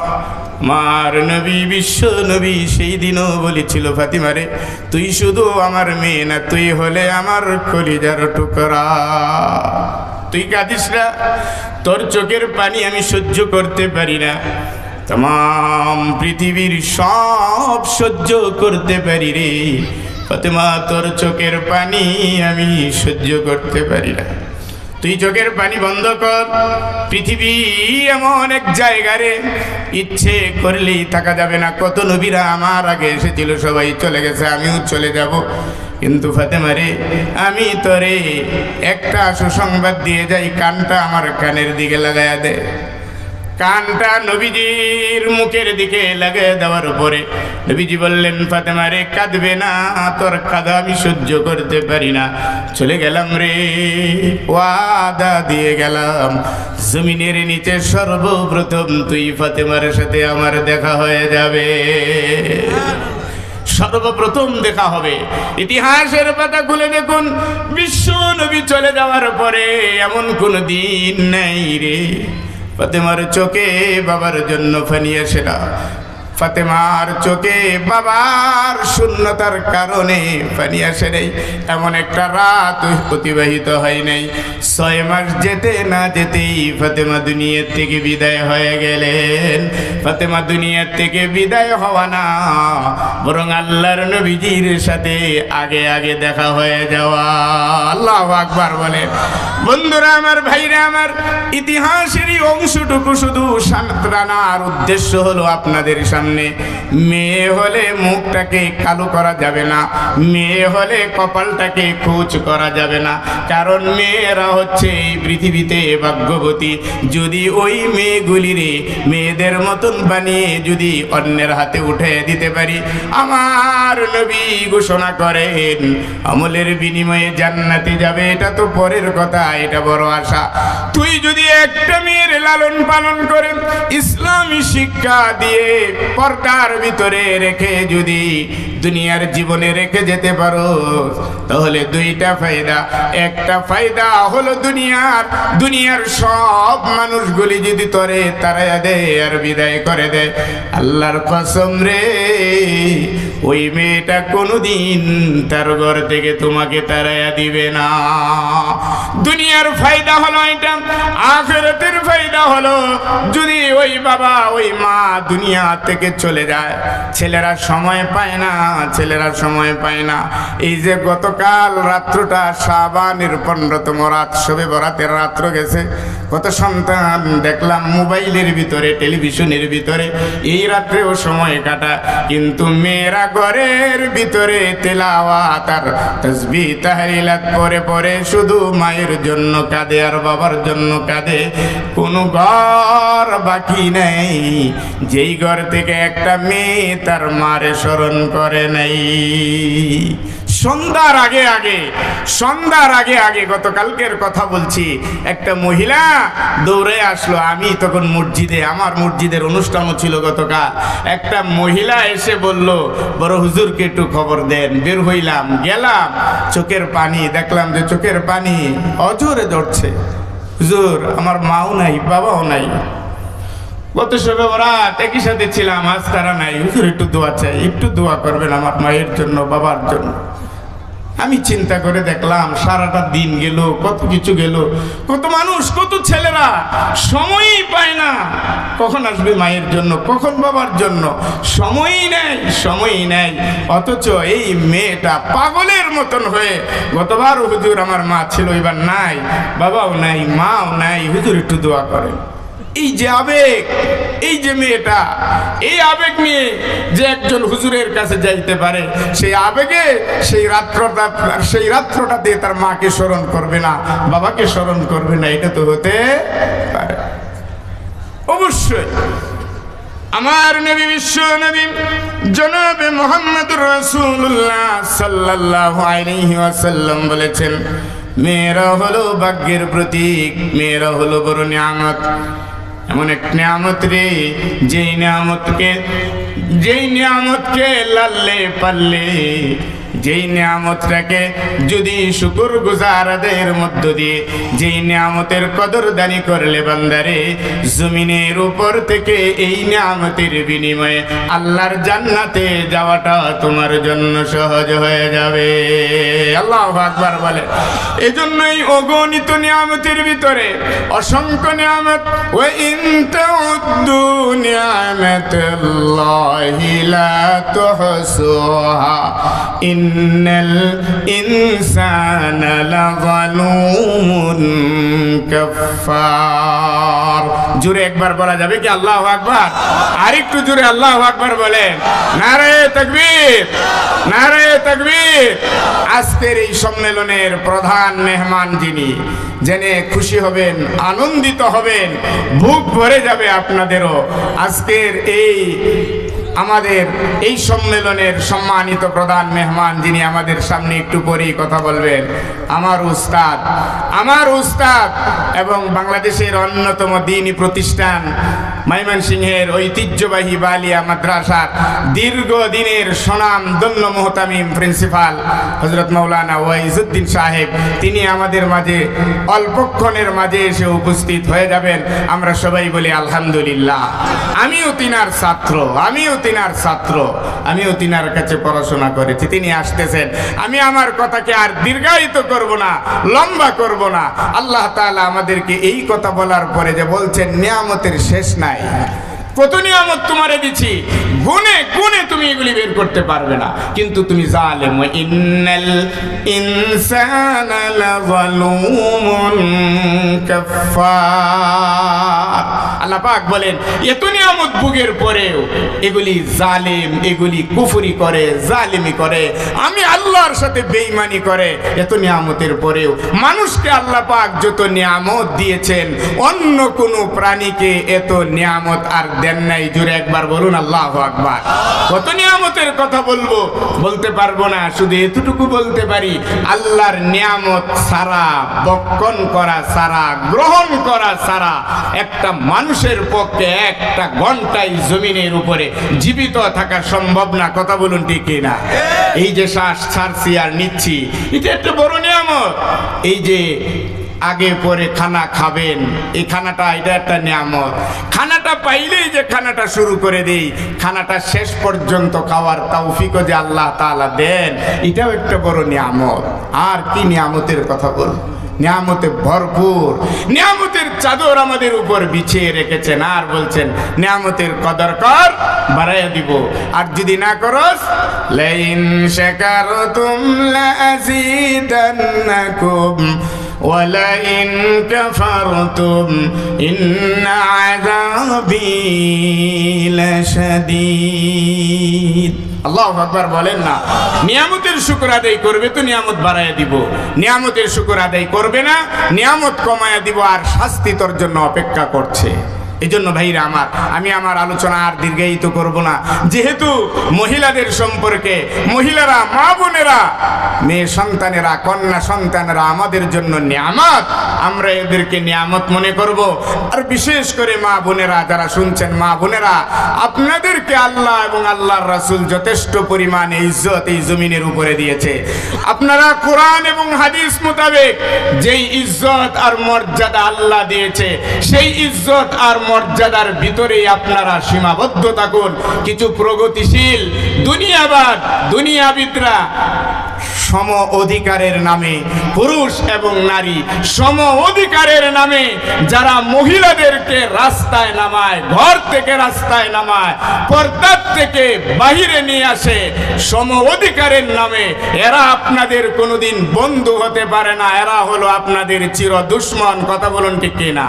[SPEAKER 1] আমার নবী, বিশ্ব নবী সেই দিনও বলেছিল ফাতিমারে তুই শুধু আমার মেয়ে না, তুই হলে আমার কলিজার টুকরা। তুই কাঁদিস না, তোর চোখের পানি আমি সহ্য করতে পারি না, तमाम पृथिवीर सब सह्य करते पारी रे फातिमा तोर चोखेर पानी आमी सह्य करते पारी ना तुई चोखेर पानी बंद कर पृथिवी एमन एक जायगा रे इच्छे करलेई थाका जाबे ना कत नबीरा आमार आगे एसेछिलो सबाई चले गेছে आमिও चले যাব কিন্তু ফাতেমা রে, আমি তোরে একটা সুসংবাদ দিয়ে যাই, কানটা আমার কানের দিকে লাগায়া দে। কানটা নবীজির মুখের দিকে লাগিয়ে দেওয়ার পরে নবীজি বললেন, ফাতেমা রে কাঁদবে না, তোর কাঁদা আমি সহ্য করতে পারি না। চলে গেলাম রে, ওয়াদা দিয়ে গেলাম, জমিনের নিচে সর্বপ্রথম তুই ফাতেমার সাথে আমার দেখা হয়ে যাবে, সর্বপ্রথম দেখা হবে। ইতিহাসের পাতা খুলে দেখুন, বিশ্ব নবী চলে যাওয়ার পরে এমন কোন দিন নাই রে ফাতেমার চোখে বাবার জন্য পানি আসে না, ফাতেমার চোখে বাবার শূন্যতার কারণে পানি আসে নাই, এমন একটা রাত অতিবাহিত হয় নাই। 6 মাস যেতে না যেতেই ফাতেমা দুনিয়ার থেকে বিদায় হয়ে গেলেন। ফাতেমা দুনিয়ার থেকে বিদায় হওয়া না, বরং আল্লাহর নবীজির সাথে আগে আগে দেখা হয়ে যাওয়া। আল্লাহু আকবার বলে। বন্ধুরা আমার, ভাইরা আমার, ইতিহাসের এই অংশটুকু শুধু সান্ত্বনার উদ্দেশ্য হলো আপনাদের সামনে। মেয়ে হলে মুখটাকে কালো করা যাবে না, মেয়ে হলে কপালটাকে কুচ করা যাবে না, কারণ মেয়েরা হচ্ছে এই পৃথিবীতে ভাগ্যবতী। যদি ওই মেয়েগুলিরে মেয়েদের মতন বানিয়ে যদি অন্যের হাতে উঠে দিতে পারি, আমার নবী ঘোষণা করেন আমলের বিনিময়ে জান্নাতে যাবে। এটা তো পরের কথা, এটা বড় আশা। তুই যদি একটা মেয়ের লালন পালন করে ইসলামী শিক্ষা দিয়ে পর্দার ভিতরে রেখে যদি দুনিয়ার জীবনে রেখে যেতে পারো, তাহলে 2টা ফায়দা। একটা ফায়দা হলো দুনিয়ার সব মানুষগুলি যদি তোরে তাড়াইয়া দেয় আর বিদায় করে দেয়, আল্লাহর কসম রে, ওই মেয়েটা কোনোদিন তার ঘর থেকে তোমাকে তাড়াইয়া দিবে না। দুনিয়ার ফায়দা হলো এটা। আখিরাতের ফায়দা হলো যদি ওই বাবা ওই মা দুনিয়া থেকে চলে যায়, ছেলেরা সময় পায় না, ছেলেরা সময় পায় না। এই যে গতকাল রাত্রটা শাবানের 15তম রাত, শবে বরাতের রাত্র গেছে, কত সন্তান দেখলাম মোবাইলের ভিতরে, টেলিভিশনের ভিতরে এই রাত্রেও সময় কাটা, কিন্তু মেয়েরা ঘরের ভিতরে তেলাওয়াত আর তাসবিহ তাহলিলাত পরে পরে শুধু মায়ের জন্য কাঁদে আর বাবার জন্য কাঁদে। কোনো ঘর বাকি নেই যেই ঘর থেকে একটা মেয়ে তার মারে স্মরণ করে নাই। সন্ধ্যার আগে আগে গতকালকের কথা বলছি, একটা মহিলা দৌড়ে আসলো। আমি তখন মসজিদে, আমার মসজিদের অনুষ্ঠানও ছিল গতকাল। একটা মহিলা এসে বলল, বড় হুজুরকে একটু খবর দেন। বের হইলাম, গেলাম, চোখের পানি দেখলাম যে চোখের পানি অজোরে ঝরছে। হুজুর, আমার মাও নাই, বাবাও নাই, গত শবে বরাত একই সাথে ছিলাম, আজ তারা নাই। হুজুর একটু দোয়া চাই, একটু দোয়া করবেন আমার মায়ের জন্য, বাবার জন্য। আমি চিন্তা করে দেখলাম সারাটা দিন গেল, কত কিছু গেল, কত মানুষ, কত ছেলেরা সময়ই পায় না। কখন আসবে মায়ের জন্য, কখন বাবার জন্য, সময়ই নেই। অথচ এই মেয়েটা পাগলের মতন হয়ে, গতবার হুজুর আমার মা ছিল, এবার নাই, বাবাও নাই, মাও নাই, হুজুর একটু দোয়া করেন। এই যে আবেগ, এই যে মেয়েটা, এই আবেগ নিয়ে যে একজন হুজুরের কাছে যাইতে পারে, সেই আবেগে সেই রাত্রটাতে তার মাকে স্মরণ করবে না, বাবাকে স্মরণ করবে না, এটা তো হতে পারে? অবশ্যই আমার নবী, বিশ্ব নবী জনাবে মুহাম্মদুর রাসূলুল্লাহ সাল্লাল্লাহু আলাইহি ওয়াসাল্লাম বলেছেন, মেয়েরা হলো ভাগ্যের প্রতীক, মেয়েরা হলো বড় নিয়ামত। এমন এক নিয়ামত রে, যেই নিয়ামতকে লাললে পারলে, যেই নিয়ামতটাকে যদি শুকর গুজারদের মধ্য দিয়ে যেই নিয়ামতের কদরদানি করলে বান্দারে, জমিনের উপর থেকে এই নিয়ামতের বিনিময়ে আল্লাহর জান্নাতে যাওয়াটা তোমার জন্য সহজ হয়ে যাবে। আল্লাহু আকবার বলে। এজন্যই অগণিত নিয়ামতের ভিতরে অসংখ্য নিয়ামত, ওয়া ইন তাউদ্দু নিয়ামাতাল্লাহি লা তুহসুহা ইন্নাল ইনসানা লাযালুমুন কাফফার। জোরে একবার বলা যাবে কি আল্লাহু আকবার? আরেকটু জোরে আল্লাহু আকবার বলেন। নারে তাকবীর, নারে তাকবীর। আজকের এই সম্মেলনের প্রধান মেহমান যিনি, জেনে খুশি হবেন, আনন্দিত হবেন, বুক ভরে যাবে আপনাদেরও। আজকের আমাদের এই সম্মেলনের সম্মানিত প্রধান মেহমান যিনি আমাদের সামনে একটু পরেই কথা বলবেন, আমার উস্তাদ এবং বাংলাদেশের অন্যতম দ্বীনি প্রতিষ্ঠান ময়মনসিংহের ঐতিহ্যবাহী বালিয়া মাদ্রাসার দীর্ঘদিনের সুনাম ধন্য মুহতামিম প্রিন্সিপাল হযরত মাওলানা ওয়াইজউদ্দিন সাহেব, তিনি আমাদের মাঝে অল্পক্ষণের মাঝে এসে উপস্থিত হয়ে যাবেন। আমরা সবাই বলি আলহামদুলিল্লাহ। আমিও তিনার কাছে পড়াশোনা করেছি, তিনি আসতেছেন। আমি আমার কথাকে আর দীর্ঘায়িত করব না, লম্বা করব না। আল্লাহ তাআলা আমাদেরকে এই কথা বলার পরে যে বলছেন নিয়ামতের শেষ নাই, কত নিয়ামত তোমারে দিছি, গুনে গুনে তুমি এগুলি বের করতে পারবে না, কিন্তু তুমি জালেম। ইন্নাল ইনসানা লাযালুমুন কাফফার। আল্লাহ পাক বলেন এত নিয়ামত ভোগের পরেও এগুলি জালেম, এগুলি কুফরি করে, জালিমি করে, আমি আল্লাহর সাথে বেঈমানি করে। এত নিয়ামতের পরেও মানুষকে আল্লাহ পাক যত নিয়ামত দিয়েছেন, অন্য কোনো প্রাণীকে এত নিয়ামত আর দেন নাই। জোরে একবার বলুন আল্লাহু আকবার। কত নিয়ামতের কথা বলতে পারবো না, শুধু এতটুকু বলতে পারি, আল্লাহর নিয়ামত সারা, বক্ষণ করা সারা, গ্রহণ করা সারা একটা মানুষের পক্ষে একটা ঘন্টায় জমিনের উপরে জীবিত থাকা সম্ভব না। কথা বলুন ঠিক কিনা? এই যে শ্বাস ছাড়ছি আর নিচ্ছি, এটা একটা বড় নিয়ামত। এই যে আগে পরে খানা খাবেন, এই খানাটা এটা একটা নিয়ামত। খানাটা পাইলেই যে খানাটা শুরু করে দেই, খানাটা শেষ পর্যন্ত খাওয়ার তৌফিকও যে আল্লাহ তাআলা দেন, এটাও একটা বড় নিয়ামত। আর কি নিয়ামতের কথা বল, নিয়ামতে ভরপুর, নিয়ামতের চাদর আমাদের উপর বিছিয়ে রেখেছেন। আর বলছেন নিয়ামতের কদর কর, বাড়াইয়া দিব। আর যদি না করস, লাইন শাকারতুম লাযিদান্নাকুম ওয়ালাইন কাফারতুম ইন্না আযাবি লাশাদীদ। আল্লাহু আকবার বলেন না। নিয়ামতের শুকর আদায় করবে তো নিয়ামত বাড়াইয়া দিব, নিয়ামতের শুকর আদায় করবে না, নিয়ামত কমায়া দিব, আর শাস্তি তোর জন্য অপেক্ষা করছে। এই জন্য ভাইরা আমার, আমি আমার আলোচনা আর দীর্ঘায়িত করব না। যেহেতু মহিলাদের সম্পর্কে, মহিলারা, মা বোনেরা, মেয়ে সন্তানেরা, কন্যা সন্তানেরা আমাদের জন্য নিয়ামত, আমরা এদেরকে নিয়ামত মনে করব। আর বিশেষ করে মা বোনেরা যারা শুনছেন, মা বোনেরা, আপনাদেরকে আল্লাহ এবং আল্লাহর রাসূল যথেষ্ট পরিমাণে ইজ্জত এই জমিনের উপরে দিয়েছে। আপনারা কোরআন এবং হাদিস মোতাবেক যেই ইজ্জত আর মর্যাদা আল্লাহ দিয়েছে, সেই ইজ্জত আর মর্যাদার ভিতরেই আপনারা সীমাবদ্ধ থাকুন। কিছু প্রগতিশীল দুনিয়াবিদরা সম অধিকারের নামে, পুরুষ এবং নারী সম অধিকারের নামে যারা মহিলাদেরকে রাস্তায় নামায়, ঘর থেকে রাস্তায় নামায়, পর্দার থেকে বাহিরে নিয়ে আসে, সম অধিকারের নামে এরা আপনাদের কোনোদিন বন্ধু হতে পারে না। এরা হলো আপনাদের চির দুশমন। কথা বলুন ঠিক কিনা?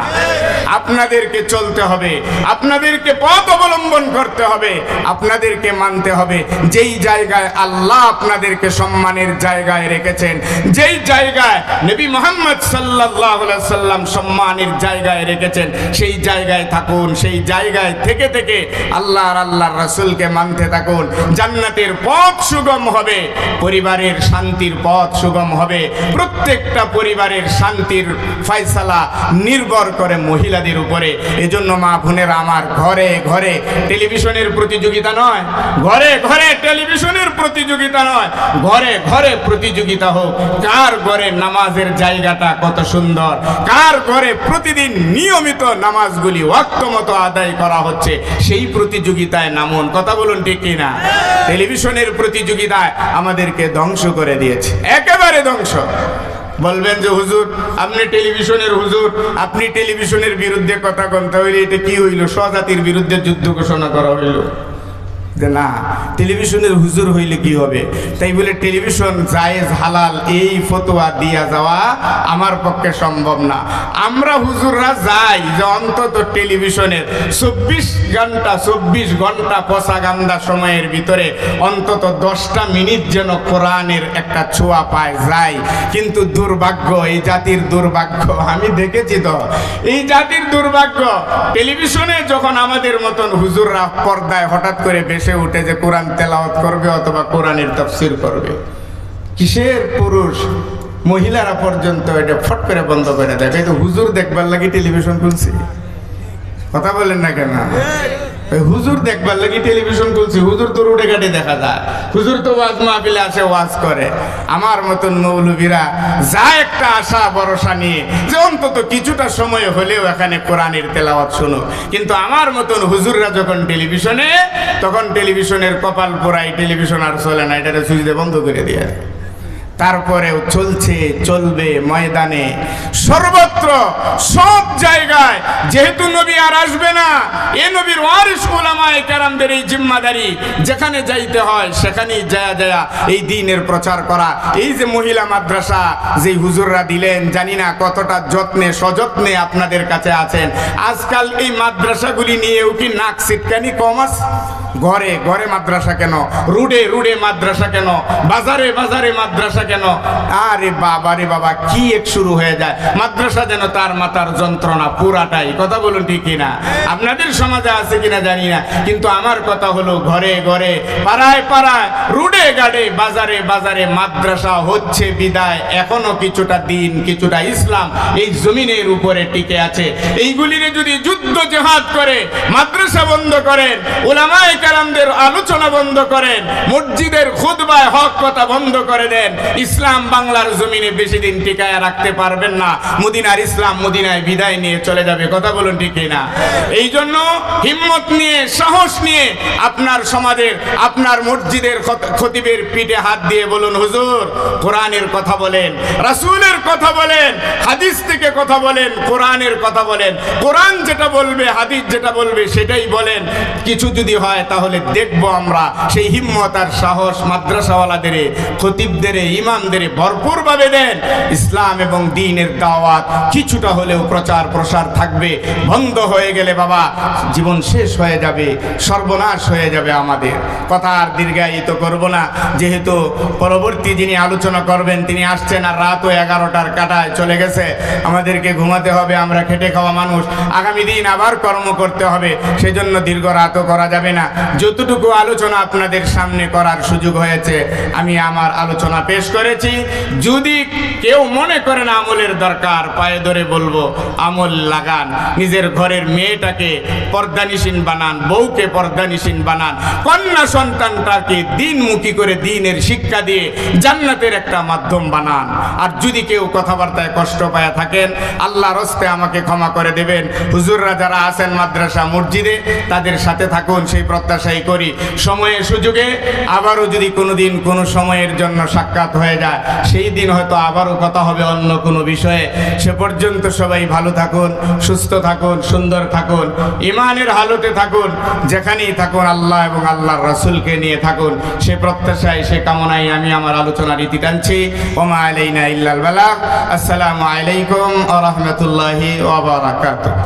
[SPEAKER 1] আপনাদেরকে চলতে হবে, আপনাদেরকে পথ অবলম্বন করতে হবে, আপনাদেরকে মানতে হবে। যেই জায়গায় আল্লাহ আপনাদেরকে সম্মানের জায়গায় রেখেছেন, যেই জায়গায় নবী মুহাম্মদ সাল্লাল্লাহু আলাইহি সাল্লাম সম্মানের জায়গায় রেখেছেন, সেই জায়গায় থাকুন। সেই জায়গায় থেকে থেকে আল্লাহর রাসূলকে মানতে থাকুন। জান্নাতের পথ সুগম হবে, পরিবারের শান্তির পথ সুগম হবে। প্রত্যেকটা পরিবারের শান্তির ফয়সালা নির্ভর করে মহিলাদের উপরে। এজন্য মা বোনেরা আমার, ঘরে ঘরে টেলিভিশনের প্রতিযোগিতা নয়, ঘরে ঘরে টেলিভিশনের প্রতিযোগিতা নয়, ঘরে ঘরে প্রতিযোগিতা হোক। কার ঘরে নামাজের জায়গাটা কত সুন্দর, কার ঘরে প্রতিদিন নিয়মিত নামাজগুলি ওয়াক্ত মতো আদায় করা হচ্ছে, সেই প্রতিযোগিতায় নামুন। কথা বলুন ঠিক কিনা? টেলিভিশনের প্রতিযোগিতায় আমাদেরকে ধ্বংস করে দিয়েছে, একেবারে ধ্বংস। বলবেন যে হুজুর আপনি টেলিভিশনের হুজুর, আপনি টেলিভিশনের বিরুদ্ধে কথা কন, তাহলে এটা কি হইল? স্বজাতির বিরুদ্ধে যুদ্ধ ঘোষণা করা হইল। যে না টেলিভিশনের হুজুর হইলে কি হবে, তাই বলে টেলিভিশন জায়েজ হালাল এই ফতোয়া দিয়া যাওয়া আমার পক্ষে সম্ভব না। আমরা হুজুররা যাই যে অন্তত টেলিভিশনের 24 ঘন্টা পসাগান্দা সময়ের ভিতরে অন্তত 10টা মিনিট যেন কোরআনের একটা ছোঁয়া পায় যায়। কিন্তু দুর্ভাগ্য, এই জাতির দুর্ভাগ্য, আমি দেখেছি তো এই জাতির দুর্ভাগ্য, টেলিভিশনে যখন আমাদের মতন হুজুররা পর্দায় হঠাৎ করে ভেসে উঠে যে কোরআন তেলাওয়াত করবে অথবা কোরআনের তাফসীর করবে, কিসের পুরুষ মহিলারা পর্যন্ত এটা ফট করে বন্ধ করে দেয়। এই তো হুজুর দেখবার লাগি টেলিভিশন খুলছি, কথা বলেন না কেন? হুজুর দেখবার লাগি টেলিভিশন খুলছি, হুজুর তো রুটে ঘাটে দেখা যায়, হুজুর তো ওয়াজ মাহফিলে আসে ওয়াজ করে। আমার মতন মৌলবীরা যা একটা আশা ভরসা নিয়ে যে অন্তত কিছুটা সময় হলেও এখানে কোরআনের তেলাওয়াত শুনো, কিন্তু আমার মতন হুজুররা যখন টেলিভিশনে, তখন টেলিভিশনের কপাল পোড়াই, টেলিভিশন আর চলে না, এটা সুইচ দিয়ে বন্ধ করে দিয়ে। তারপরেও চলছে, চলবে ময়দানে সর্বত্র সব জায়গায়। যেহেতু নবী আর আসবে না, এ নবীর ওয়ারিস উলামায়ে কেরামদের এই জিম্মাদারি, যেখানে যাইতে হয় সেখানেই যায়া এই দ্বীনের প্রচার করা। এই যে মহিলা মাদ্রাসা যে হুজুররা দিলেন, জানি না কতটা যত্নে সযত্নে আপনাদের কাছে আছেন। আজকাল এই মাদ্রাসাগুলি নিয়েও কি নাক সিটকানি কম আছে? ঘরে ঘরে মাদ্রাসা কেন, রুডে রুডে মাদ্রাসা কেন, বাজারে বাজারে মাদ্রাসা কেন? আরে বাবা রে বাবা, কি এক শুরু হয়ে যায়। মাদ্রাসা যেন তার মাথার যন্ত্রণা পুরাটাই, কথা বলুন ঠিক কিনা? আপনাদের সমাজে আছে কিনা জানি না, কিন্তু আমার কথা হলো ঘরে ঘরে, পাড়ায় পাড়ায়, রুডে গাড়ে, বাজারে বাজারে মাদ্রাসা হচ্ছে বিদায় এখনো কিছুটা দিন, কিছুটা ইসলাম এই জমিনের উপরে টিকে আছে। এইগুলিরে যদি যুদ্ধ জেহাদ করে মাদ্রাসা বন্ধ করেন, উলামায়ে কেরামদের আলোচনা বন্ধ করেন, মসজিদের খুতবায় হক কথা বন্ধ করে দেন, ইসলাম বাংলার জমিনে বেশি দিন টিকায় রাখতে পারবেন না। মদিনার ইসলাম মদিনায় বিদায় নিয়ে চলে যাবে, কথা বলুন ঠিক না? এই জন্য হিম্মত নিয়ে, সাহস নিয়ে আপনার সমাজের, আপনার মসজিদের খতিবের পিঠে হাত দিয়ে বলুন, হুজুর কোরআনের কথা বলেন, রাসূলের কথা বলেন, হাদিস থেকে কথা বলেন, কোরআনের কথা বলেন। কোরআন যেটা বলবে, হাদিস যেটা বলবে সেটাই বলেন। কিছু যদি হয় তাহলে দেখবো আমরা সেই হিম্মত আর সাহস মাদ্রাসাওয়ালাদের, খতিবদের, ইমামদের ভরপুর ভাবে দেন। ইসলাম এবং দ্বীনের দাওয়াত কিছুটা হলেও প্রচার প্রসার থাকবে। বন্ধ হয়ে গেলে বাবা জীবন শেষ হয়ে যাবে, সর্বনাশ হয়ে যাবে আমাদের। কথা আর দীর্ঘায়িত করব না, যেহেতু পরবর্তী যিনি আলোচনা করবেন তিনি আসছেন, আর রাতও 11টার কাটায় চলে গেছে। আমাদেরকে ঘুমাতে হবে, আমরা খেটে খাওয়া মানুষ, আগামী দিন আবার কর্ম করতে হবে, সেজন্য দীর্ঘ রাতও করা যাবে না। যতটুকু আলোচনা আপনাদের সামনে করার সুযোগ হয়েছে আমি আমার আলোচনা পেশ করেছি। যদি কেউ মনে করেন আমলের দরকার, পায়ে ধরে বলবো আমল লাগান। নিজের ঘরের মেয়েটাকে পর্দানিসীন বানান, বউকে পর্দানিসীন বানান, কন্যা সন্তানটাকে দিনমুখী করে দ্বীনের শিক্ষা দিয়ে জান্নাতের একটা মাধ্যম বানান। আর যদি কেউ কথাবার্তায় কষ্ট পায়া থাকেন, আল্লাহর হস্তে আমাকে ক্ষমা করে দেবেন। হুজুররা যারা আছেন মাদ্রাসা মসজিদে, তাদের সাথে থাকুন সেই প্রত্যাশাই করি। সময়ে সুযোগে আবারও যদি কোনোদিন কোনো সময়ের জন্য সাক্ষাৎ হয়ে যায়, সেই দিন হয়তো আবারও কথা হবে অন্য কোনো বিষয়ে। সে পর্যন্ত সবাই ভালো থাকুন, সুস্থ থাকুন, সুন্দর থাকুন, ইমানের হালতে থাকুন, যেখানেই থাকুন আল্লাহ এবং আল্লাহর রাসূলকে নিয়ে থাকুন। সে প্রত্যাশায়, সে কামনায় আমি আমার আলোচনার ইতি টানছি। ওমা আলাইনা ইল্লাল বালাগ। আসসালামু আলাইকুম ওয়া রাহমাতুল্লাহি ওয়া বারাকাতুহু।